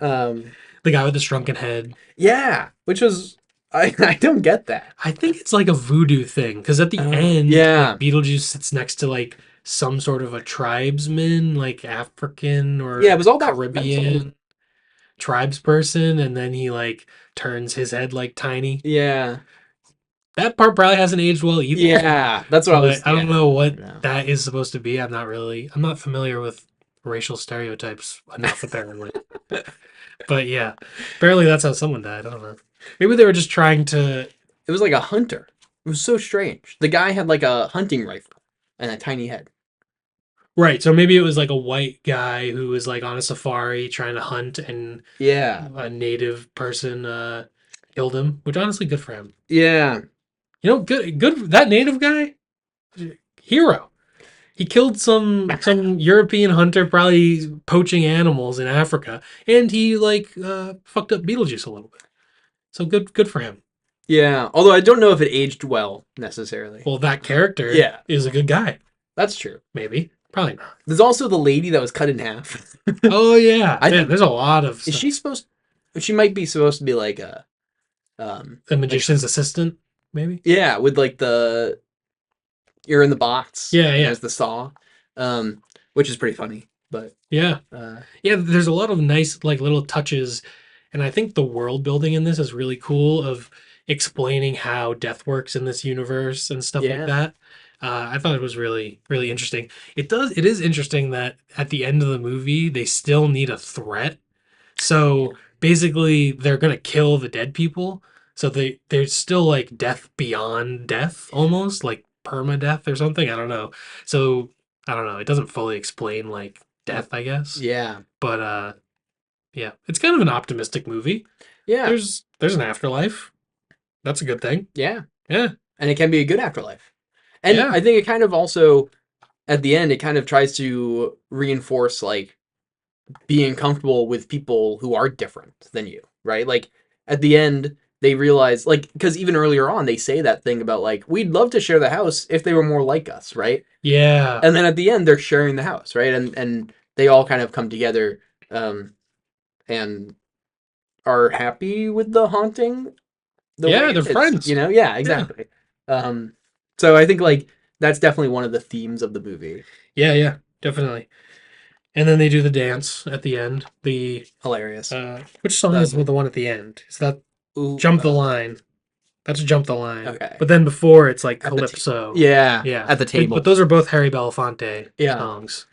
The guy with the shrunken head. Yeah, which was I don't get that. I think it's like a voodoo thing because at the end, yeah. like, Beetlejuice sits next to like some sort of a tribesman, like African or Yeah, it was all about Caribbean tribes person, and then he like turns his head like tiny. Yeah. That part probably hasn't aged well either. Yeah, that's what I was. I don't know what No. that is supposed to be. I'm not familiar with racial stereotypes enough apparently. But yeah, apparently that's how someone died. I don't know. Maybe they were just trying to. It was like a hunter. It was so strange. The guy had like a hunting rifle and a tiny head. Right, so maybe it was like a white guy who was like on a safari trying to hunt, and Yeah. a native person killed him. Which honestly, good for him. Yeah. You know, good. That native guy, hero. He killed some European hunter, probably poaching animals in Africa, and he like fucked up Beetlejuice a little bit. So good for him. Yeah. Although I don't know if it aged well necessarily. Well, that character Yeah. is a good guy. That's true. Maybe. Probably not. There's also the lady that was cut in half. Oh yeah. I Man, think- there's a lot of Is stuff. she supposed? She might be supposed to be like a. A magician's assistant, maybe? Yeah, with like the. You're in the box. Yeah, and yeah. There's the saw, which is pretty funny, but. Yeah. Yeah, there's a lot of nice like little touches, and I think the world building in this is really cool of explaining how death works in this universe and stuff Yeah. like that. I thought it was really, really interesting. It is interesting that at the end of the movie they still need a threat. So basically they're gonna kill the dead people. So there's still like death beyond death, almost like permadeath or something. I don't know. So I don't know. It doesn't fully explain like death, I guess. Yeah. But yeah, it's kind of an optimistic movie. Yeah. There's an afterlife. That's a good thing. Yeah. Yeah. And it can be a good afterlife. And Yeah. I think it kind of also, at the end, it kind of tries to reinforce like being comfortable with people who are different than you, right? Like at the end, they realize, like, because even earlier on, they say that thing about like, we'd love to share the house if they were more like us, right? Yeah. And then at the end, they're sharing the house, right? And they all kind of come together and are happy with the haunting. Yeah, way they're it is, friends. You know? Yeah, exactly. So I think like that's definitely one of the themes of the movie. Yeah, definitely. And then they do the dance at the end. The Hilarious. which song is the one at the end? Is that Ooh, Jump the Line? That's Jump the Line. Okay. But then before it's like At the Calypso. Yeah. Yeah. At the table. But those are both Harry Belafonte Yeah. songs.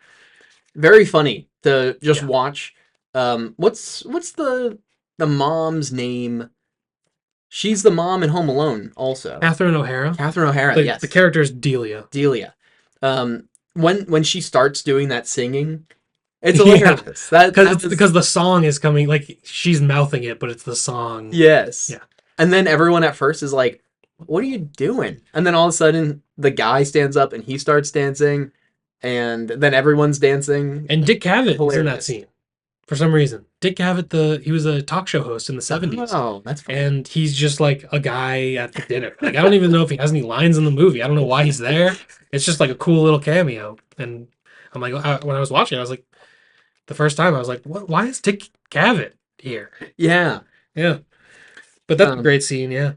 Very funny to just Yeah. watch. What's the mom's name? She's the mom in Home Alone, also. Catherine O'Hara. Catherine O'Hara. Yes. The character is Delia. Delia. When she starts doing that singing, it's Yeah. hilarious. That Because the song is coming, like she's mouthing it, but it's the song. Yes. Yeah. And then everyone at first is like, "What are you doing?" And then all of a sudden, the guy stands up and he starts dancing, and then everyone's dancing. And Dick Cavett is in that Hilarious. scene for some reason. Dick Cavett, he was a talk show host in the 70s. Oh, that's funny. And he's just like a guy at the dinner. Like I don't even know if he has any lines in the movie. I don't know why he's there. It's just like a cool little cameo. And I'm like, when I was watching, I was like, the first time I was like, what? Why is Dick Cavett here? Yeah. Yeah, but that's a great scene. Yeah,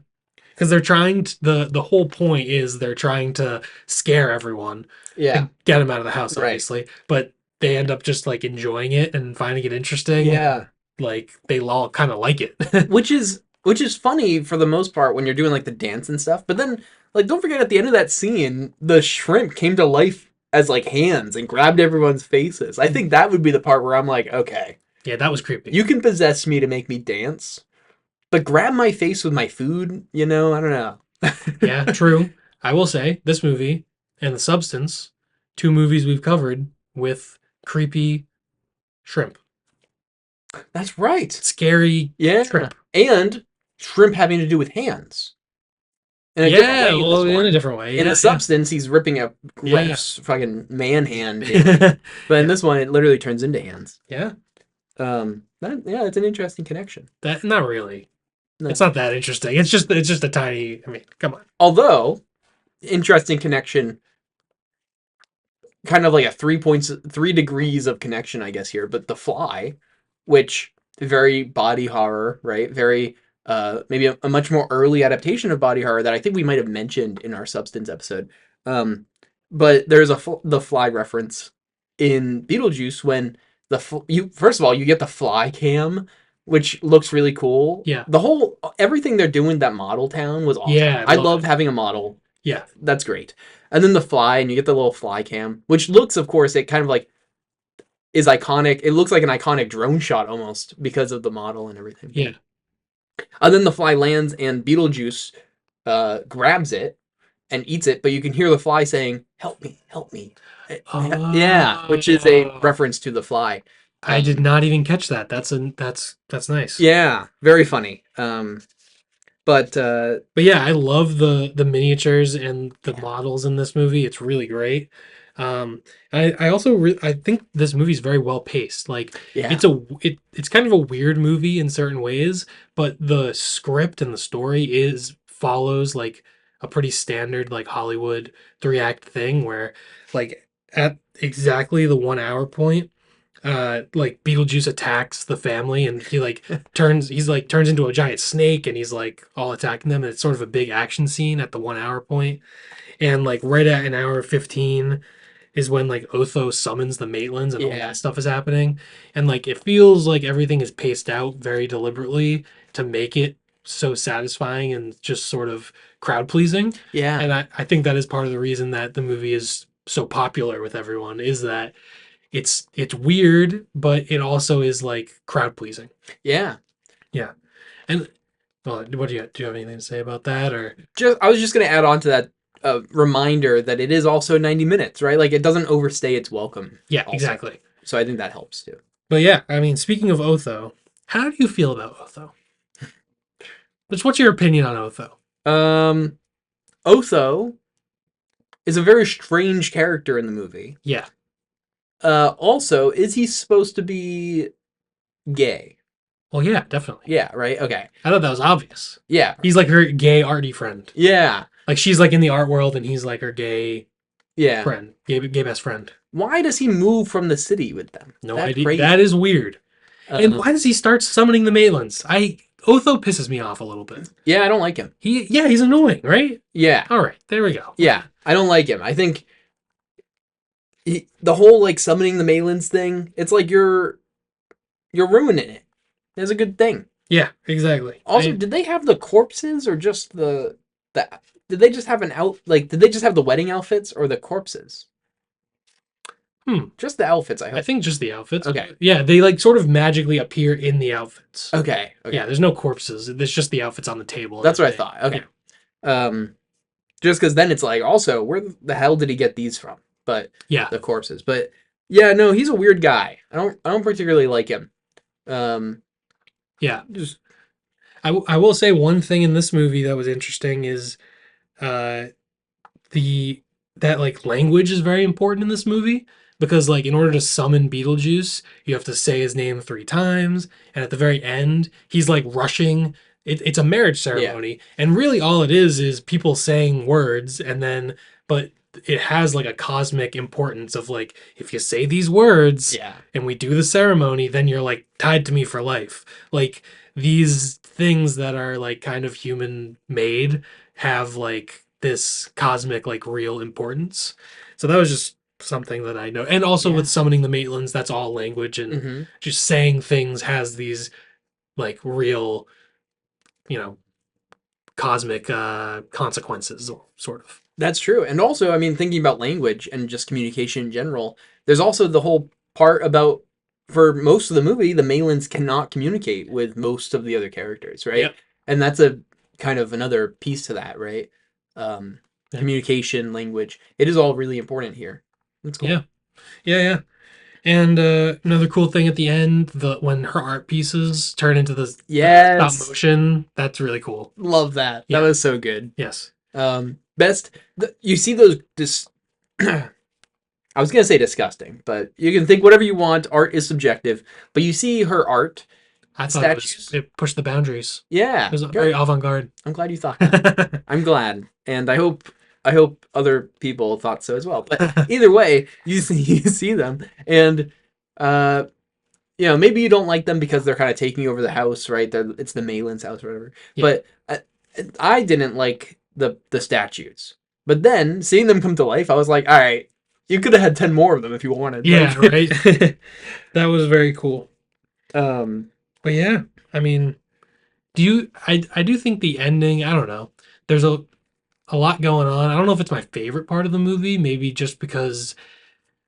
because they're trying to, the whole point is they're trying to scare everyone. Yeah. And get him out of the house, Right. obviously. But they end up just like enjoying it and finding it interesting. Yeah. Like they all kind of like it. Which is which is funny for the most part when you're doing like the dance and stuff. But then, like, don't forget at the end of that scene, the shrimp came to life as like hands and grabbed everyone's faces. I think that would be the part where I'm like, okay, Yeah, that was creepy. you can possess me to make me dance, but grab my face with my food, you know? I don't know. Yeah, true. I will say this movie and The Substance, two movies we've covered with creepy shrimp, That's right. scary Yeah. shrimp. And shrimp having to do with hands. In a different Yeah, way in well, this in one. a different way. In Yeah, the Substance, he's ripping a yeah, gross fucking man hand. yeah. But in Yeah. this one, it literally turns into hands. Yeah, It's an interesting connection. that not really. No. It's not that interesting. It's just a tiny. I mean, come on. Although, interesting connection, kind of like a 3 degrees of connection, I guess here. But The Fly, which very body horror, right? Very maybe a much more early adaptation of body horror that I think we might have mentioned in our Substance episode. But there's The Fly reference in Beetlejuice when you first of all you get the fly cam, which looks really cool. Yeah. The whole everything they're doing that model town was awesome. Yeah, I love loved it. having a model. Yeah, That's great. And then the fly, and you get the little fly cam, which looks, of course, it kind of like is iconic. It looks like an iconic drone shot almost because of the model and everything. yeah. And then the fly lands, and Beetlejuice grabs it and eats it, but you can hear the fly saying, "Help me, help me." Yeah, which is a Oh. reference to the fly. I did not even catch that. That's nice. Yeah, very funny. But But yeah, I love the miniatures and the yeah, models in this movie. It's really great. I also I think this movie's very well paced. Like yeah, it's kind of a weird movie in certain ways, but the script and the story is follows like a pretty standard like Hollywood 3 act thing where like at exactly the 1 hour point like Beetlejuice attacks the family and turns into a giant snake and he's like all attacking them and it's sort of a big action scene at the 1 hour point. And like right at an hour 15 is when like Otho summons the Maitlands and all yeah, that stuff is happening. And like it feels like everything is paced out very deliberately to make it so satisfying and just sort of crowd pleasing. yeah, And I think that is part of the reason that the movie is so popular with everyone is that it's weird, but it also is like crowd pleasing. yeah. Yeah. And well, what do you have anything to say about that or I was just gonna add on to that reminder that it is also 90 minutes, right? Like it doesn't overstay its welcome. yeah, Also. exactly. So I think that helps too. But yeah, I mean, speaking of Otho, how do you feel about Otho? What's your opinion on Otho? Um, Otho is a very strange character in the movie. Yeah. Also, is he supposed to be gay? Well, yeah, definitely. Yeah, right? Okay. I thought that was obvious. Yeah. He's like her gay arty friend. Yeah. Like she's like in the art world and he's like her gay Yeah. friend, gay best friend. Why does he move from the city with them? No That's idea. crazy. That is weird. And Um, why does he start summoning the Maitlands? Otho pisses me off a little bit. yeah, I don't like him. He's annoying, right? Yeah. All right, there we go. Yeah. I don't like him. I think the whole like summoning the Malins thing, it's like you're ruining it. It's a good thing. Yeah, exactly. Also, did they have the corpses or just the did they just have did they just have the wedding outfits or the corpses? Just the outfits, I I hope. think just the outfits. Okay. Yeah, they like sort of magically appear in the outfits. Okay. Yeah, there's no corpses. There's just the outfits on the table. That's what I thought. Okay. Just because then it's like, also, where the hell did he get these from? But Yeah. the corpses. But yeah, no, he's a weird guy. I don't particularly like him. Yeah. Just I will say one thing in this movie that was interesting is that like language is very important in this movie because like in order to summon Beetlejuice, you have to say his name 3 times, and at the very end, he's like rushing. It's a marriage ceremony, and really all it is people saying words, and then but it has like a cosmic importance of like if you say these words yeah. and we do the ceremony, then you're like tied to me for life. Like these things that are like kind of human made have like this cosmic like real importance. So that was just something that I know. And also Yeah. with summoning the Maitlands, that's all language and Mm-hmm. just saying things has these like real you know, cosmic consequences, sort of. That's true. And also, I mean, thinking about language and just communication in general, there's also the whole part about for most of the movie, the Malins cannot communicate with most of the other characters, right? Yep. And that's a kind of another piece to that, right? Um, Yeah. Communication, language, it is all really important here. That's cool. Yeah. Yeah. Yeah. And another cool thing at the end, the when her art pieces turn into the stop Yes, motion, that's really cool. love that. That Yeah. was so good. Yes. Best, you see those I was gonna say disgusting, but you can think whatever you want. Art is subjective, but you see her art I thought statues. it pushed the boundaries. It Yeah, was very good. avant-garde. I'm glad you thought that. I'm glad, and I hope other people thought so as well. But either way, you see them, and uh, maybe you don't like them because they're kind of taking over the house, right? It's the Malin's house or whatever. Yeah. But I didn't like the statues. But then seeing them come to life, I was like, all right, you could have had 10 more of them if you wanted. Yeah, Like, right. That was very cool. um, But yeah, I mean, I do think the ending, I don't know. There's a lot going on. I don't know if it's my favorite part of the movie, maybe just because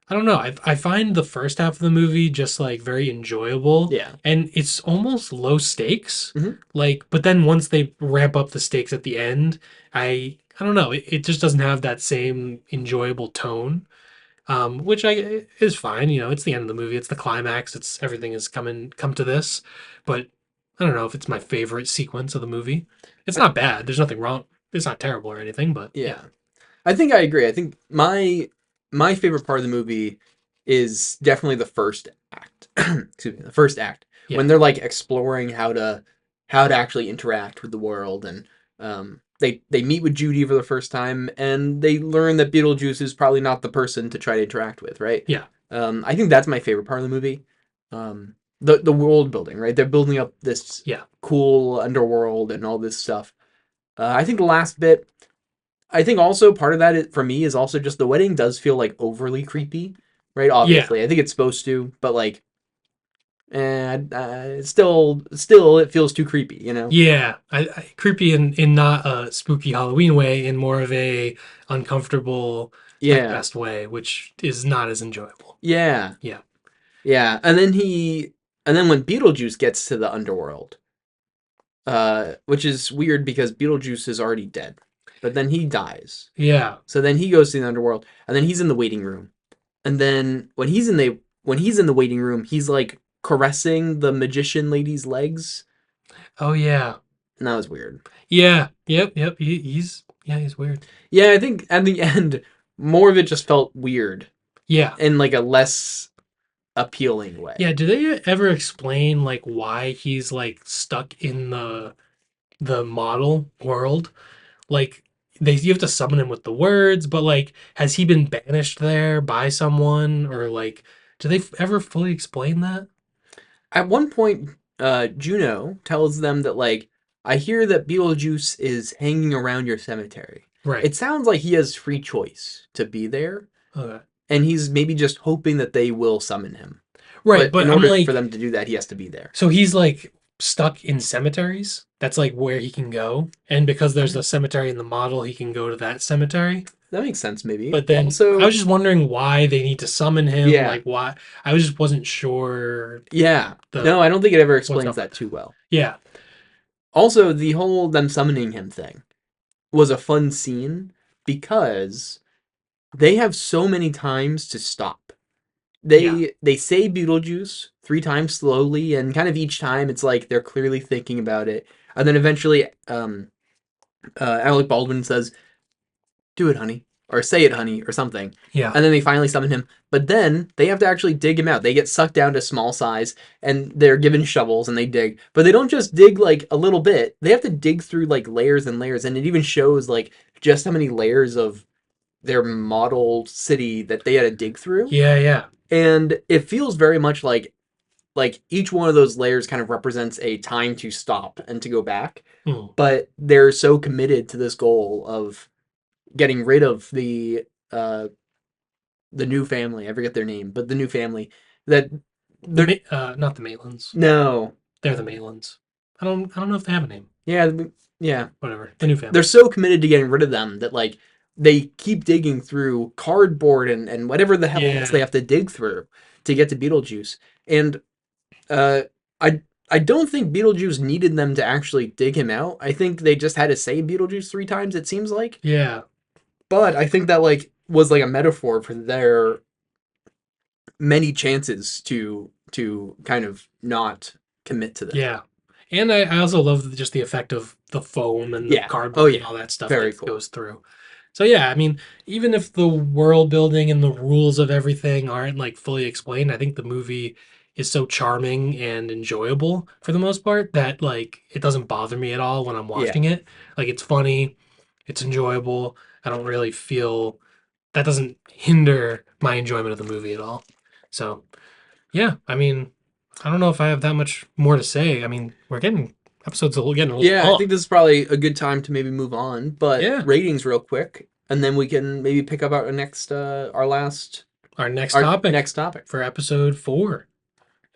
I don't know. I find the first half of the movie just like very enjoyable, yeah. and it's almost low stakes. Mhm. Like, but then once they ramp up the stakes at the end, I don't know. It just doesn't have that same enjoyable tone, which I is fine. You know, it's the end of the movie. It's the climax. It's everything has come to this, but I don't know if it's my favorite sequence of the movie. It's not bad. There's nothing wrong. It's not terrible or anything, but yeah, Yeah. I think I agree. I think my favorite part of the movie is definitely the first act. Excuse me, the first act yeah, when they're like exploring how to actually interact with the world, and they meet with Judy for the first time, and they learn that Beetlejuice is probably not the person to try to interact with, right? yeah, I think that's my favorite part of the movie. The world building, right? They're building up this yeah, cool underworld and all this stuff. I think the last bit, I think also part of that for me is also just the wedding does feel like overly creepy, right? yeah. Obviously, I think it's supposed to, but like, still, it feels too creepy, you know? Yeah, creepy in not a spooky Halloween way, in more of a uncomfortable heck Yeah, fest way, which is not as enjoyable. yeah, Yeah, yeah. And then when Beetlejuice gets to the underworld, which is weird because Beetlejuice is already dead, but then he dies. yeah. So then he goes to the underworld, and then he's in the waiting room. And then when he's in the waiting room, he's like caressing the magician lady's legs, Oh yeah, and that was weird. yeah. Yep, yep. He's weird. Yeah, I think at the end, more of it just felt weird Yeah, in like a less appealing way. yeah. Do they ever explain like why he's like stuck in the model world? Like you have to summon him with the words, but like has he been banished there by someone, or like do they ever fully explain that? At one point, Juno tells them that like, I hear that Beetlejuice is hanging around your cemetery. Right. It sounds like he has free choice to be there, Okay. and he's maybe just hoping that they will summon him. Right, But but in I'm order for like, them to do that, he has to be there. so he's like stuck in cemeteries. That's like where he can go. And because there's a cemetery in the model, he can go to that cemetery. That makes sense, maybe. But then I Also, was just wondering why they need to summon him. yeah, Like, why? I was just wasn't sure yeah. the No, I don't think it ever what's explains up with that that. too well. Yeah. Also, the whole them summoning him thing was a fun scene because they have so many times to stop. Yeah. They say Beetlejuice 3 times slowly, and kind of each time it's like they're clearly thinking about it, and then eventually, Alec Baldwin says, "Do it, honey," or "Say it, honey," or something, Yeah. and then they finally summon him. But then they have to actually dig him out. They get sucked down to small size, and they're given shovels and they dig. But they don't just dig like a little bit. They have to dig through like layers and layers, and it even shows like just how many layers of their model city that they had to dig through. Yeah, yeah. And it feels very much like each one of those layers kind of represents a time to stop and to go back. Mm. But they're so committed to this goal of getting rid of the new family. I forget their name, but the new family that they're Not the Maitlands. no. They're the Maitlands. I don't know if they have a name. Yeah, yeah. Whatever. The new family. They're so committed to getting rid of them that like they keep digging through cardboard and whatever the hell else they Yeah. have to dig through to get to Beetlejuice. And uh, I don't think Beetlejuice needed them to actually dig him out. I think they just had to say Beetlejuice 3 times. It seems like. Yeah. But I think that like was like a metaphor for their many chances to kind of not commit to this. Yeah. And I also love just the effect of the foam and the Yeah. Oh cardboard and yeah. all that stuff Very that cool. goes through. So yeah, I mean, even if the world building and the rules of everything aren't like fully explained, I think the movie is so charming and enjoyable for the most part that like it doesn't bother me at all when I'm Yeah. watching it. Like it's funny, it's enjoyable. I don't really feel that doesn't hinder my enjoyment of the movie at all. So yeah, I mean, I don't know if I have that much more to say. I mean, we're getting episodes are getting a little Yeah, I long. think this is probably a good time to maybe move on, but Yeah. ratings real quick, and then we can maybe pick up our next Our our topic next topic. for episode 4.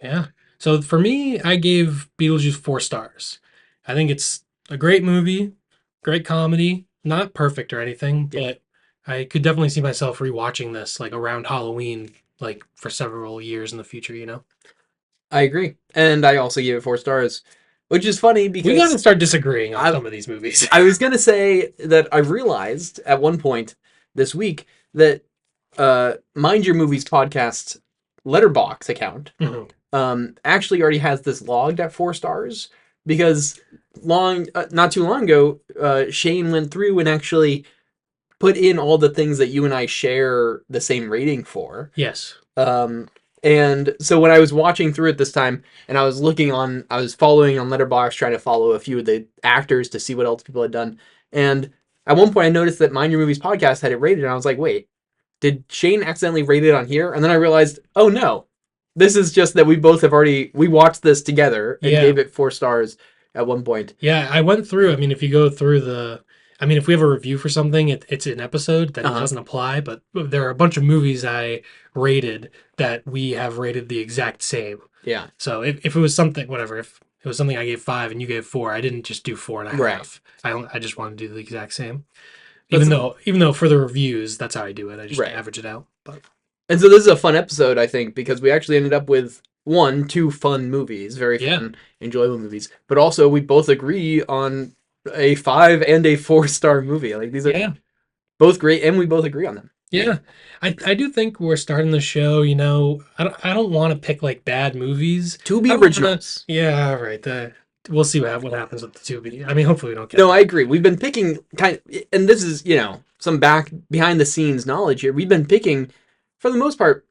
Yeah. So for me, I gave Beetlejuice 4 stars. I think it's a great movie, great comedy, not perfect or anything, Yeah, but I could definitely see myself rewatching this like around Halloween, like for several years in the future, you know? I agree, and I also gave it 4 stars, which is funny We got to because start disagreeing on I some of these movies. I was gonna say that I realized at one point this week that Mind Your Movies podcast letterbox account Mhm. actually already has this logged at 4 stars because not too long ago, Shane went through and actually put in all the things that you and I share the same rating for. Yes. Um, and so when I was watching through it this time, and I was following on Letterboxd, trying to follow a few of the actors to see what else people had done. And at one point, I noticed that Mind Your Movies podcast had it rated, and I was like, wait, did Shane accidentally rate it on here? And then I realized, oh no, this is just that we watched this together and Yeah. gave it 4 stars at one point. Yeah, I went through. I mean, if you go through I mean, if we have a review for something, it's an episode that it Uh-huh. doesn't apply, but there are a bunch of movies I rated that we have rated the exact same. Yeah. So if it was something, whatever, if it was something I gave 5 and you gave 4, I didn't just do 4.5. Right. I just wanted to do the exact same. That's- Even though for the reviews, that's how I do it. I just Right. average it out. But And so this is a fun episode, I think, because we actually ended up with two fun movies, very Yeah. fun, enjoyable movies. But also, we both agree on a 5 and a 4 star movie. Like these are yeah. both great, and we both agree on them. Yeah, I do think we're starting the show. You know, I don't want to pick like bad movies. To be I don't wanna- originals. Yeah, right. We'll see what happens with the Tubi. I mean, hopefully we don't get. No, I agree. We've been picking and this is some behind the scenes knowledge here. We've been picking, for the most part,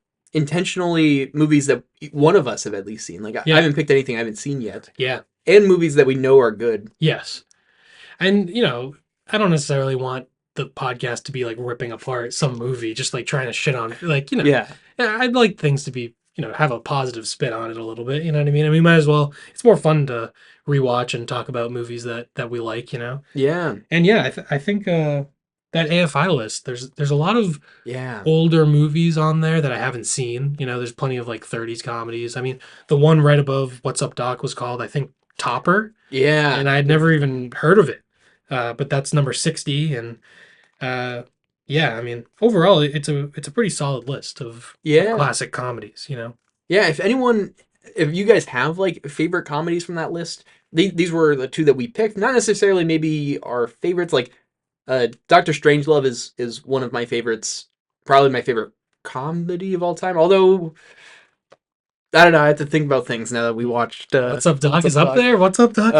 intentionally movies that one of us have at least seen. Like I Yeah. haven't picked anything I haven't seen yet, Yeah. and movies that we know are good. Yes. And you know, I don't necessarily want the podcast to be like ripping apart some movie, just like trying to shit on, like Yeah. I'd like things to be have a positive spin on it a little bit. You know what I mean? And we might as well. It's more fun to rewatch and talk about movies that we like. Yeah. And yeah, I think that AFI list. There's a lot of Yeah. older movies on there that I haven't seen. There's plenty of like 30s comedies. I mean, the one right above What's Up Doc was called, I think, Topper, Yeah. and I had never even heard of it. But that's number 60, and yeah, I mean, overall, it's a pretty solid list of Yeah. classic comedies. Yeah, if you guys have like favorite comedies from that list, these were the two that we picked. Not necessarily maybe our favorites. Like, Doctor Strangelove is one of my favorites. Probably my favorite comedy of all time. Although, I don't know. I have to think about things now that we watched. What's Up Doc What's is Up, up Doc? there. What's Up Doc?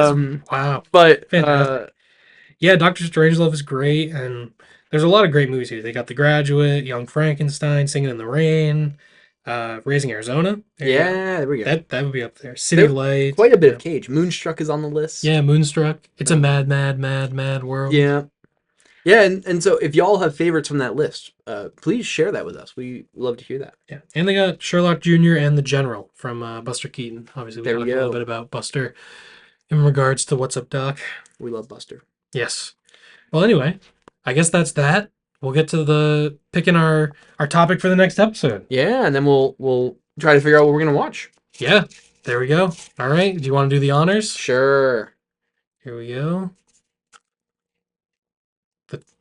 Wow. But Fantastic. Yeah, Doctor Strangelove is great, and there's a lot of great movies here. They got The Graduate, Young Frankenstein, Singing in the Rain, Raising Arizona. There you go. yeah, there we go. That would be up there. City of Lights. Quite a bit yeah. of Cage. Moonstruck is on the list. Yeah, Moonstruck. It's a mad, mad, mad, mad world. Yeah. Yeah, and so if y'all have favorites from that list, please share that with us. We love to hear that. Yeah, and they got Sherlock Jr. and The General from Buster Keaton. Obviously, we There we talked a little go. bit about Buster in regards to What's Up, Doc. We love Buster. Yes. Well, anyway, I guess that's that. We'll get to picking our topic for the next episode. Yeah, and then we'll try to figure out what we're gonna watch. Yeah, there we go. All right. Do you want to do the honors? Sure. Here we go.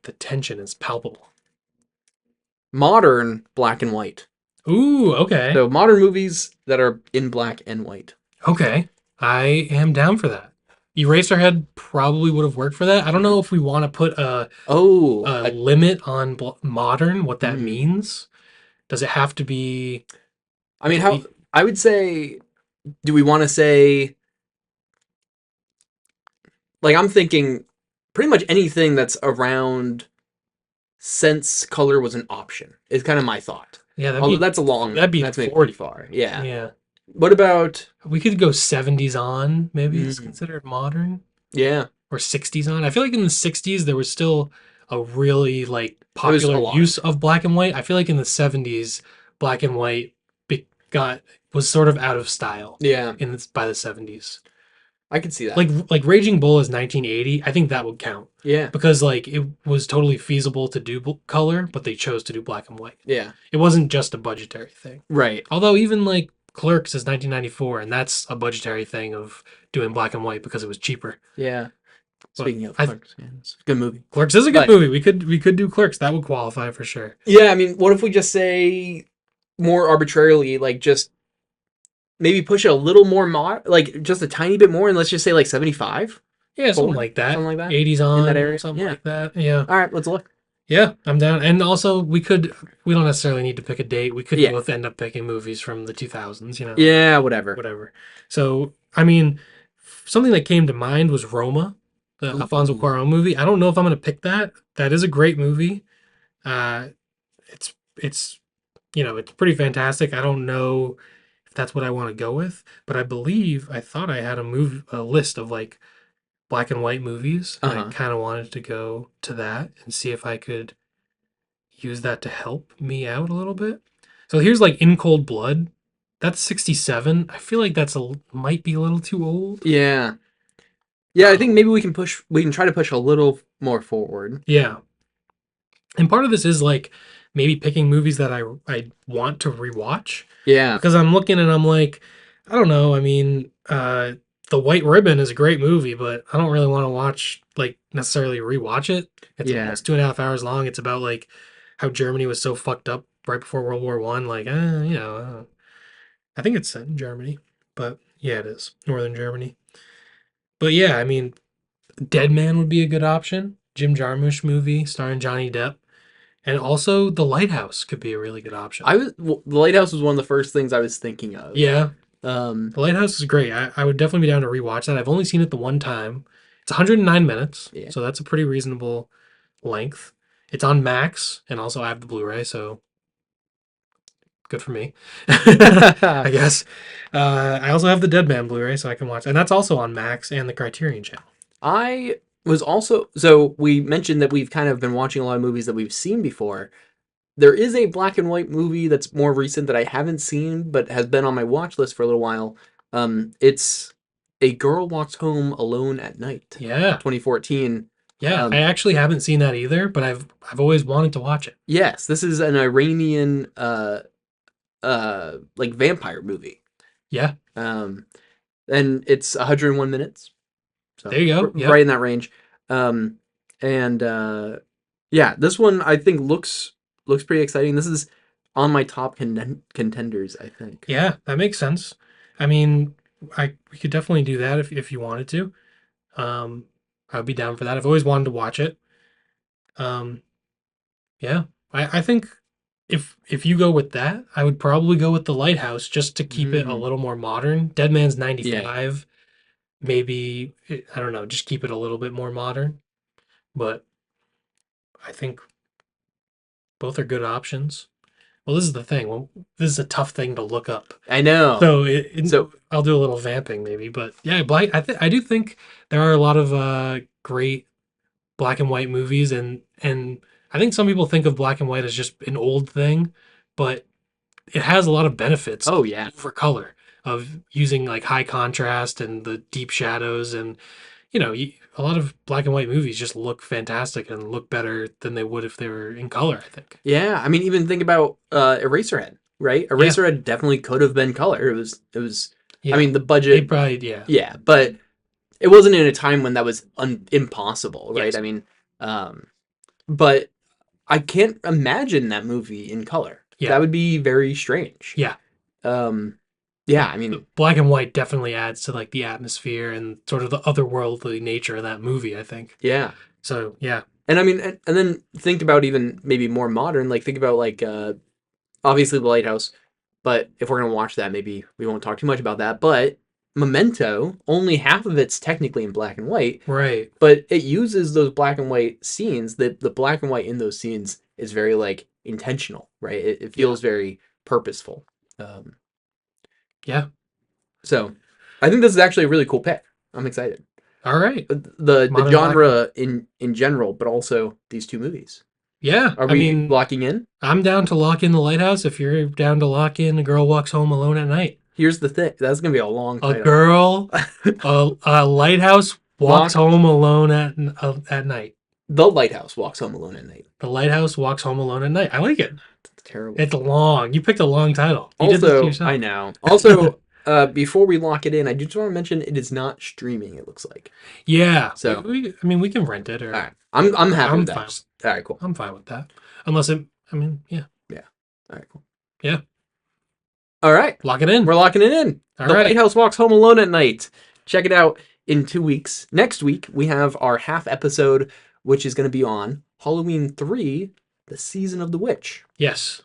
The tension is palpable. Modern black and white. Ooh, okay. So modern movies that are in black and white. Okay. I am down for that. Eraserhead probably would have worked for that. I don't know if we want to put Oh, a limit on modern, what that mhm. means. Does it have to be I mean, how any? I would say, do we want to say, like, I'm thinking pretty much anything that's around since color was an option is kind of my thought. Yeah, Although that's that'd be that's maybe pretty 40. far. Yeah. Yeah. What about, We could go 70s on, maybe it's mm, considered modern, yeah, or 60s on. I feel like in the 60s there was still a really like it was a popular lot. use of black and white. I feel like in the 70s black and white got was sort of out of style Yeah, by the 70s. I could see that. Like Raging Bull is 1980. I think that would count Yeah, because like it was totally feasible to do color, but they chose to do black and white. yeah, It wasn't just a budgetary thing. right. Although even like Clerks is 1994, and that's a budgetary thing of doing black and white because it was cheaper. Yeah. But Speaking of Clerks, yeah, it's a good movie. Clerks is a good But movie. We could do Clerks. That would qualify for sure. yeah, I mean, what if we just say more arbitrarily, like just maybe push it a little more like just a tiny bit more, and let's just say like 75 Yeah, something forward, like that. something like that 80s in that on, area. something Yeah. like that. Yeah. All right, let's look. Yeah, I'm down. And also, we don't necessarily need to pick a date. We could Yeah. both end up picking movies from the 2000s, Yeah, whatever. whatever. So, I mean, something that came to mind was Roma, the Alfonso Ooh. Cuarón movie. I don't know if I'm going to pick that. That is a great movie. Uh, it's it's pretty fantastic. I don't know if that's what I want to go with, but I thought I had a list of like black and white movies, and I Uh-huh. kind of wanted to go to that and see if I could use that to help me out a little bit. So here's like In Cold Blood. That's 67. I feel like might be a little too old. Yeah. Yeah, I think Um, maybe we can try to push a little more forward. yeah. And part of this is like maybe picking movies that I want to rewatch Yeah. because I'm looking and I'm like, I don't know. I mean, The White Ribbon is a great movie, but I don't really want to watch like necessarily rewatch it. It's Yeah. almost 2.5 hours long. It's about like how Germany was so fucked up right before World War One. Like, I think it's set in Germany, but yeah, it is Northern Germany. But yeah, I mean, Dead Man would be a good option. Jim Jarmusch movie starring Johnny Depp. And also, The Lighthouse could be a really good option. The Lighthouse was one of the first things I was thinking of. Yeah, Um, The Lighthouse is great. I would definitely be down to rewatch that. I've only seen it the one time. It's 109 minutes, yeah. so that's a pretty reasonable length. It's on Max, and also I have the Blu-ray, so good for me, I guess. I also have the Dead Man Blu-ray, so I can watch, and that's also on Max and the Criterion Channel. I was also, so we mentioned that we've kind of been watching a lot of movies that we've seen before. There is a black and white movie that's more recent that I haven't seen but has been on my watch list for a little while. It's A Girl Walks Home Alone at Night, Yeah, 2014. yeah. I actually haven't seen that either, but I've always wanted to watch it. Yes, this is an Iranian like vampire movie. Yeah, Um, and it's 101 minutes. So there you go. Yep. right in that range. Um, and yeah, this one I think looks pretty exciting. This is on my top contenders, I think. Yeah, that makes sense. I mean, we could definitely do that if you wanted to. Um, I'd be down for that. I've always wanted to watch it. Um, yeah, I think if you go with that, I would probably go with The Lighthouse just to keep it a Mhm. little more modern. Dead Man's Yeah. 95. Maybe I don't know, just keep it a little bit more modern. But I think both are good options. Well, this is the thing. Well, this is a tough thing to look up. I know. So So I'll do a little vamping maybe, but yeah, I do think there are a lot of great black and white movies, and I think some people think of black and white as just an old thing, but it has a lot of benefits oh yeah. for color of using like high contrast and the deep shadows, and a lot of black and white movies just look fantastic and look better than they would if they were in color, I think. Yeah, I mean even think about Eraserhead, right? Yeah, Eraserhead definitely could have been color. It was I yeah. mean the They budget, probably, yeah. yeah, but it wasn't in a time when that was impossible, right? Yes. I mean, um, but I can't imagine that movie in color. Yeah. That would be very strange. Yeah. Um, Yeah. yeah, I mean, The black and white definitely adds to like the atmosphere and sort of the otherworldly nature of that movie, I think. yeah. So yeah. And I mean, and then think about even maybe more modern, like think about like obviously The Lighthouse, but if we're gonna watch that, maybe we won't talk too much about that. But Memento, only half of it's technically in black and white, Right. but it uses those black and white scenes. The black and white in those scenes is very like intentional, right? It Yeah. feels very purposeful. Um, Yeah. so I think this is actually a really cool pick. I'm excited. All right. The Modern black. genre in general, but also these two movies. Yeah. Are I we mean, locking in? I'm down to lock in The Lighthouse if you're down to lock in A Girl Walks Home Alone at Night. Here's the thing. That's gonna be a long A title. girl, a lighthouse walks Walk- home alone at night. The Lighthouse walks home alone at night. The lighthouse walks home alone at night. I like it. That's terrible. It's long. You picked a long title. You did this to Also, yourself. I know. Also, before we lock it in, I just want to mention it is not streaming. It looks like. Yeah. So- I mean, we can rent it, or All right, I'm happy I'm with that. fine. All right, cool. I'm fine with that. Unless it. I mean, yeah. All right, cool. Yeah. All right, Lock it in. we're locking it in. All The right. Lighthouse walks home alone at night. Check it out in 2 weeks. Next week we have our half episode, which is going to be on Halloween 3, the Season of the Witch. Yes.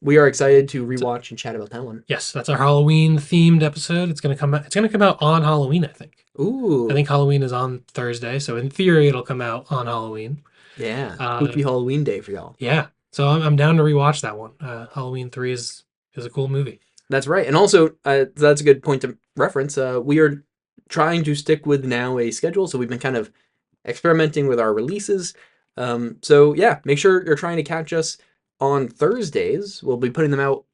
We are excited to rewatch and chat about that one. Yes. That's our Halloween themed episode. It's gonna come out. It's gonna come out on Halloween, I think. Ooh, I think Halloween is on Thursday, so in theory it'll come out on Halloween. yeah, Uh, spooky Halloween day for y'all. Yeah. So I'm down to rewatch that one. Halloween 3 is a cool movie. That's right. And also, that's a good point to reference. We are trying to stick with now a schedule, so we've been kind of experimenting with our releases. So yeah, make sure you're trying to catch us on Thursdays. We'll be putting them out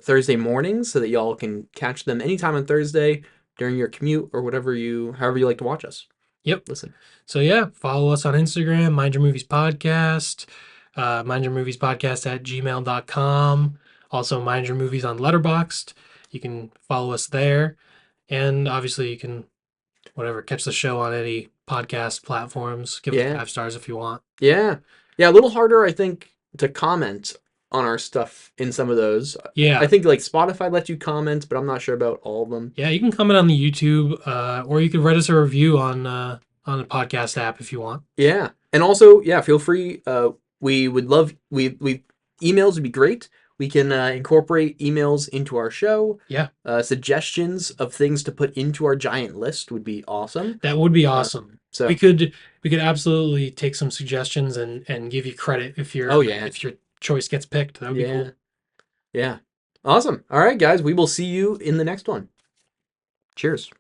Thursday mornings so that y'all can catch them anytime on Thursday during your commute or however you like to watch us. Yep. Listen. So yeah, follow us on Instagram, Mind Your Movies Podcast, Mind Your Movies Podcast at gmail.com. Also, Mind Your Movies on Letterboxd. You can follow us there. And obviously, you can, catch the show on any podcast platforms. Give us 5 stars if you want. Yeah. Yeah, a little harder, I think, to comment on our stuff in some of those. Yeah. I think like Spotify lets you comment, but I'm not sure about all of them. Yeah, you can comment on the YouTube, or you can write us a review on a podcast app if you want. Yeah. And also, yeah, feel free. We would love, we emails would be great. We can incorporate emails into our show. Yeah. Suggestions of things to put into our giant list would be awesome. That would be awesome. So we could absolutely take some suggestions and give you credit if if your choice gets picked. That would be cool. Yeah. Awesome. All right, guys. We will see you in the next one. Cheers.